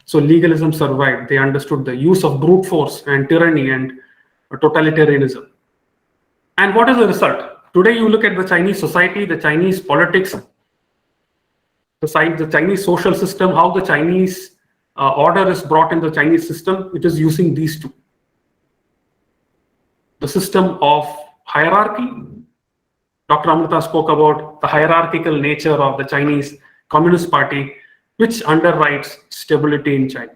So legalism survived. They understood the use of brute force and tyranny and totalitarianism. And what is the result? Today you look at the Chinese society, the Chinese politics, the Chinese social system, how the Chinese order is brought in the Chinese system. It is using these two. The system of hierarchy. Dr. Amrita spoke about the hierarchical nature of the Chinese Communist Party, which underwrites stability in China.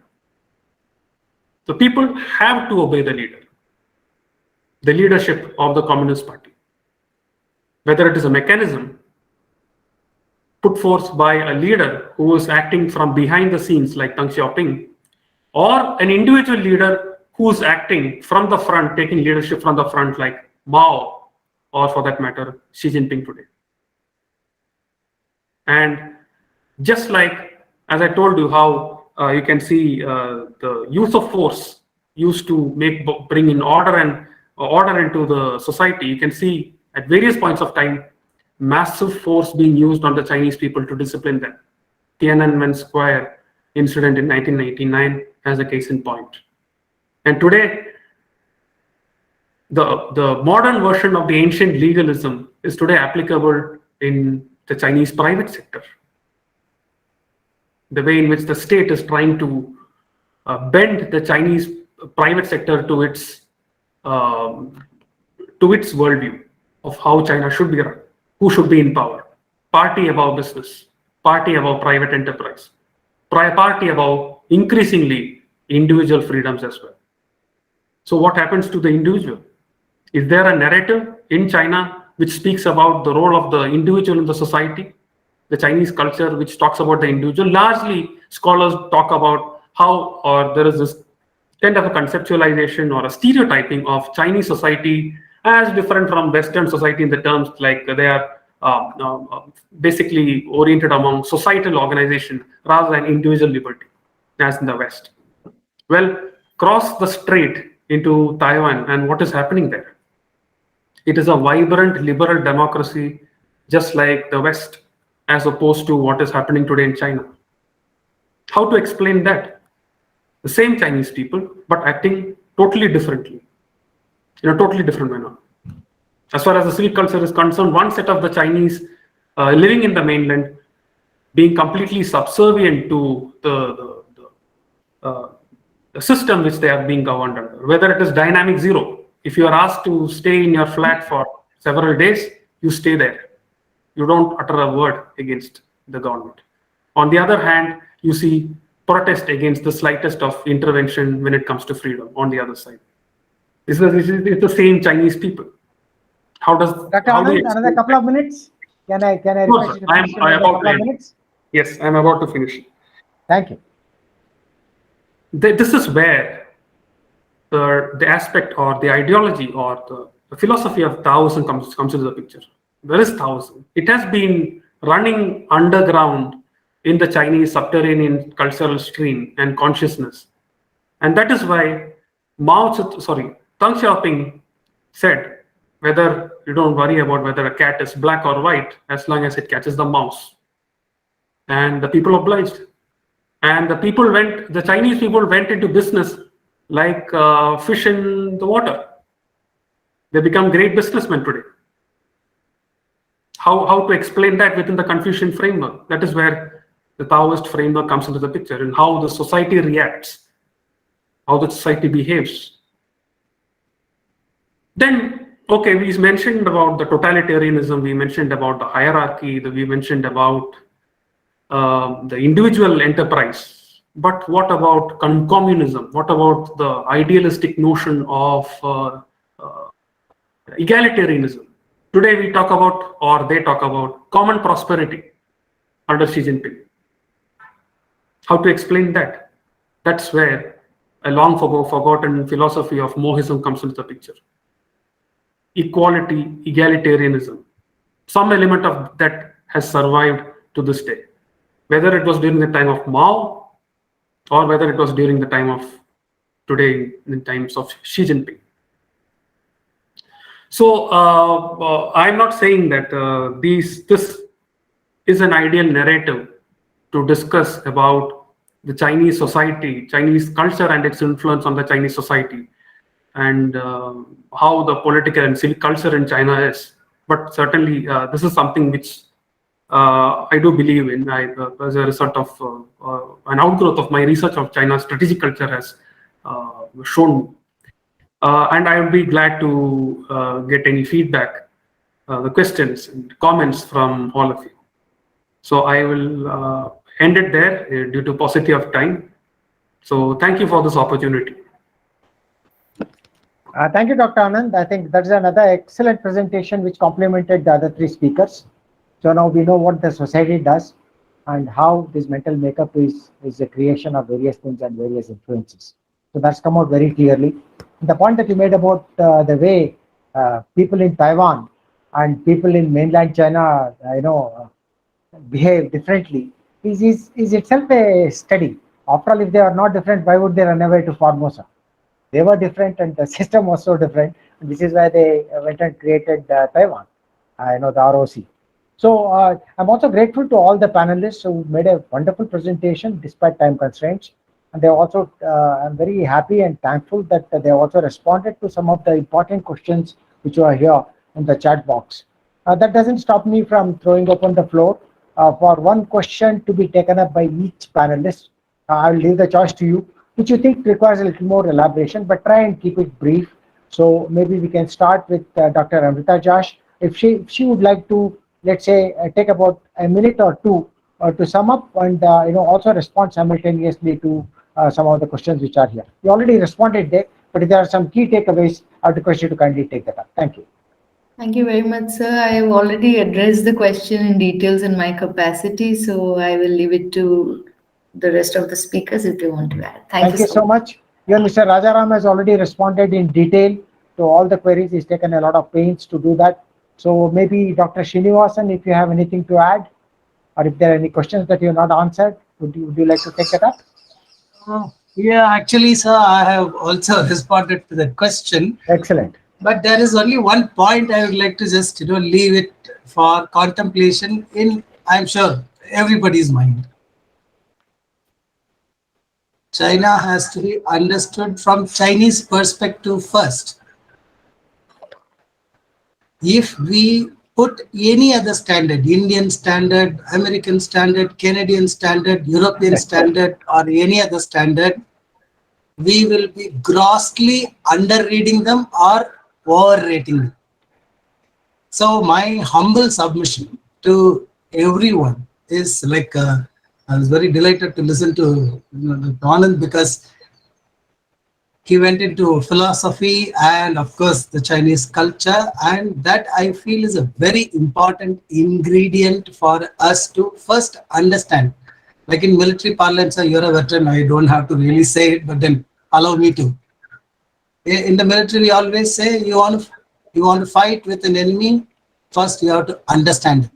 The people have to obey the leader, the leadership of the Communist Party. Whether it is a mechanism put forth by a leader who is acting from behind the scenes like Deng Xiaoping, or an individual leader who is acting from the front, taking leadership from the front like Mao, or for that matter, Xi Jinping today. And just like, as I told you, how you can see the use of force used to bring in order into the society, you can see at various points of time, massive force being used on the Chinese people to discipline them. Tiananmen Square incident in 1999 as a case in point. And today, the modern version of the ancient legalism is today applicable in the Chinese private sector. The way in which the state is trying to bend the Chinese private sector to its worldview of how China should be run, who should be in power, party above business, party above private enterprise, party above increasingly individual freedoms as well. So what happens to the individual? Is there a narrative in China which speaks about the role of the individual in the society? The Chinese culture which talks about the individual. Largely, scholars talk about how, or there is this kind of a conceptualization or a stereotyping of Chinese society as different from Western society in the terms like they are basically oriented among societal organization rather than individual liberty as in the West. Well, cross the strait into Taiwan and what is happening there? It is a vibrant liberal democracy just like the West, as opposed to what is happening today in China. How to explain that? The same Chinese people, but acting totally differently, in a totally different manner. As far as the civic culture is concerned, one set of the Chinese living in the mainland being completely subservient to the system which they are being governed under. Whether it is dynamic zero, if you are asked to stay in your flat for several days, you stay there. You don't utter a word against the government. On the other hand, you see protest against the slightest of intervention when it comes to freedom on the other side. It's the same Chinese people. How does Dr. how do you Anand, another explain couple that? of minutes. Can I No, request sir. you to finish in I'm another about couple to of end. minutes? Yes, I'm about to finish. Thank you. This is where the aspect or the ideology or the philosophy of Taoism comes into the picture. Where is Taoism? It has been running underground in the Chinese subterranean cultural stream and consciousness. And that is why Deng Xiaoping said, whether you don't worry about whether a cat is black or white, as long as it catches the mouse. And the people obliged. And the Chinese people went into business like fish in the water. They become great businessmen today. How to explain that within the Confucian framework? That is where the Taoist framework comes into the picture, and how the society reacts, how the society behaves. Then, okay, we mentioned about the totalitarianism, we mentioned about the hierarchy, we mentioned about the individual enterprise. But what about communism? What about the idealistic notion of egalitarianism? Today we talk about, or they talk about, common prosperity under Xi Jinping. How to explain that? That's where a long forgotten philosophy of Mohism comes into the picture. Equality, egalitarianism. Some element of that has survived to this day. Whether it was during the time of Mao or whether it was during the time of today, in times of Xi Jinping. So I'm not saying that this is an ideal narrative to discuss about the Chinese society, Chinese culture and its influence on the Chinese society, and how the political and civic culture in China is. But certainly this is something which I do believe in. As a result of an outgrowth of my research of China's strategic culture has shown me. And I would be glad to get any feedback, the questions and comments from all of you. So I will end it there due to paucity of time. So thank you for this opportunity. Thank you, Dr. Anand. I think that's another excellent presentation which complemented the other three speakers. So now we know what the society does and how this mental makeup is a creation of various things and various influences. So that's come out very clearly. The point that you made about the way people in Taiwan and people in mainland China, behave differently is itself a study. After all, if they are not different, why would they run away to Formosa? They were different and the system was so different. And this is why they went and created Taiwan, the ROC. So I'm also grateful to all the panelists who made a wonderful presentation despite time constraints. And they also, I'm very happy and thankful that they also responded to some of the important questions which were here in the chat box. That doesn't stop me from throwing open the floor for one question to be taken up by each panelist. I'll leave the choice to you, which you think requires a little more elaboration, but try and keep it brief. So maybe we can start with Dr. Amrita Jash. If she would like to, let's say, take about a minute or two to sum up and also respond simultaneously to some of the questions which are here. You already responded there, but if there are some key takeaways, I would request you to kindly take that up. Thank you. Thank you very much, sir. I have already addressed the question in details in my capacity, so I will leave it to the rest of the speakers if they want to add. Thank you so much. Even Mr. Rajaram has already responded in detail to all the queries. He's taken a lot of pains to do that. So maybe Dr. Srinivasan, if you have anything to add, or if there are any questions that you have not answered, would you like to take it up? Yeah, actually, sir, I have also responded to that question. Excellent. But there is only one point I would like to just leave it for contemplation in, I'm sure, everybody's mind. China has to be understood from Chinese perspective first. If we put any other standard, Indian standard, American standard, Canadian standard, European standard, or any other standard, we will be grossly underreading them or overrating them. So my humble submission to everyone is like, I was very delighted to listen to Anand, because He went into philosophy and, of course, the Chinese culture. And that I feel is a very important ingredient for us to first understand. Like in military parlance, you're a veteran, I don't have to really say it, but then allow me to. In the military, we always say you want to fight with an enemy, first you have to understand him.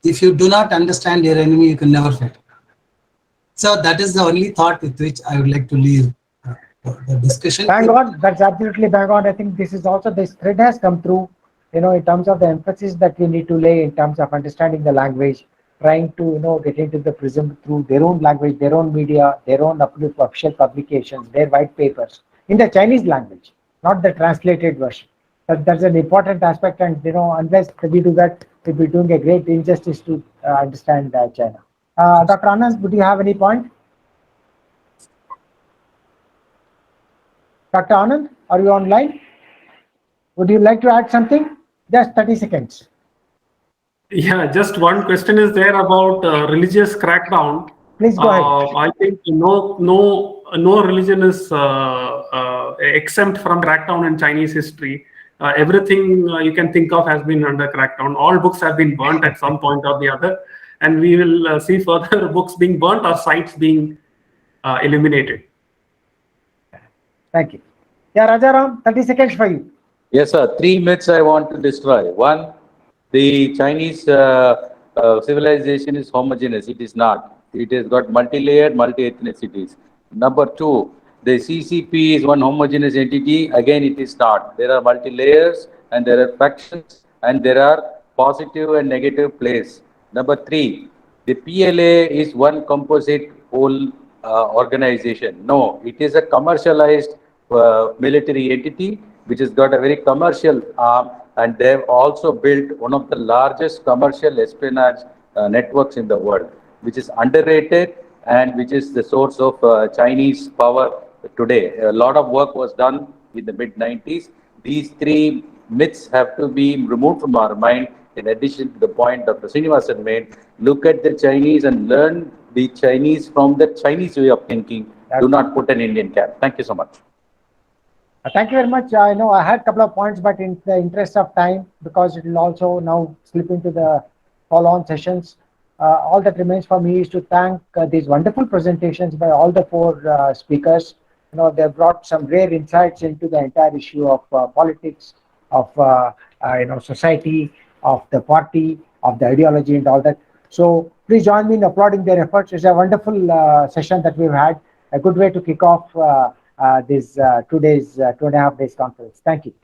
If you do not understand your enemy, you can never fight. So that is the only thought with which I would like to leave the discussion. Bang on, that's absolutely bang on. I think this is also, this thread has come through, in terms of the emphasis that we need to lay in terms of understanding the language, trying to, get into the prism through their own language, their own media, their own official publications, their white papers in the Chinese language, not the translated version. That's an important aspect, and unless we do that, we'll be doing a great injustice to understand China. Dr. Anand, would you have any point? Dr. Anand, are you online? Would you like to add something? Just 30 seconds. Yeah, just one question is there about religious crackdown. Please go ahead. I think no religion is exempt from crackdown in Chinese history. Everything you can think of has been under crackdown. All books have been burnt at some point or the other, and we will see further books being burnt or sites being eliminated. Thank you. Yeah, Rajaram, 30 seconds for you. Yes, sir. 3 myths I want to destroy. One, the Chinese civilization is homogeneous. It is not. It has got multi-layered, multi-ethnicities. Number 2, the CCP is one homogeneous entity. Again, it is not. There are multi-layers and there are factions and there are positive and negative plays. Number 3, the PLA is one composite whole organization. No, it is a commercialized military entity which has got a very commercial arm, and they have also built one of the largest commercial espionage networks in the world, which is underrated and which is the source of Chinese power today. A lot of work was done in the mid-90s. These 3 myths have to be removed from our mind. In addition to the point Dr. Srinivsan made, look at the Chinese and learn the Chinese from the Chinese way of thinking. Do not put an Indian cap. Thank you so much. Thank you very much. I know I had a couple of points, but in the interest of time, because it will also now slip into the follow-on sessions, all that remains for me is to thank these wonderful presentations by all the 4 speakers. They brought some rare insights into the entire issue of politics, of society, of the party, of the ideology, and all that. So please join me in applauding their efforts. It's a wonderful session that we've had. A good way to kick off this 2.5 days conference. Thank you.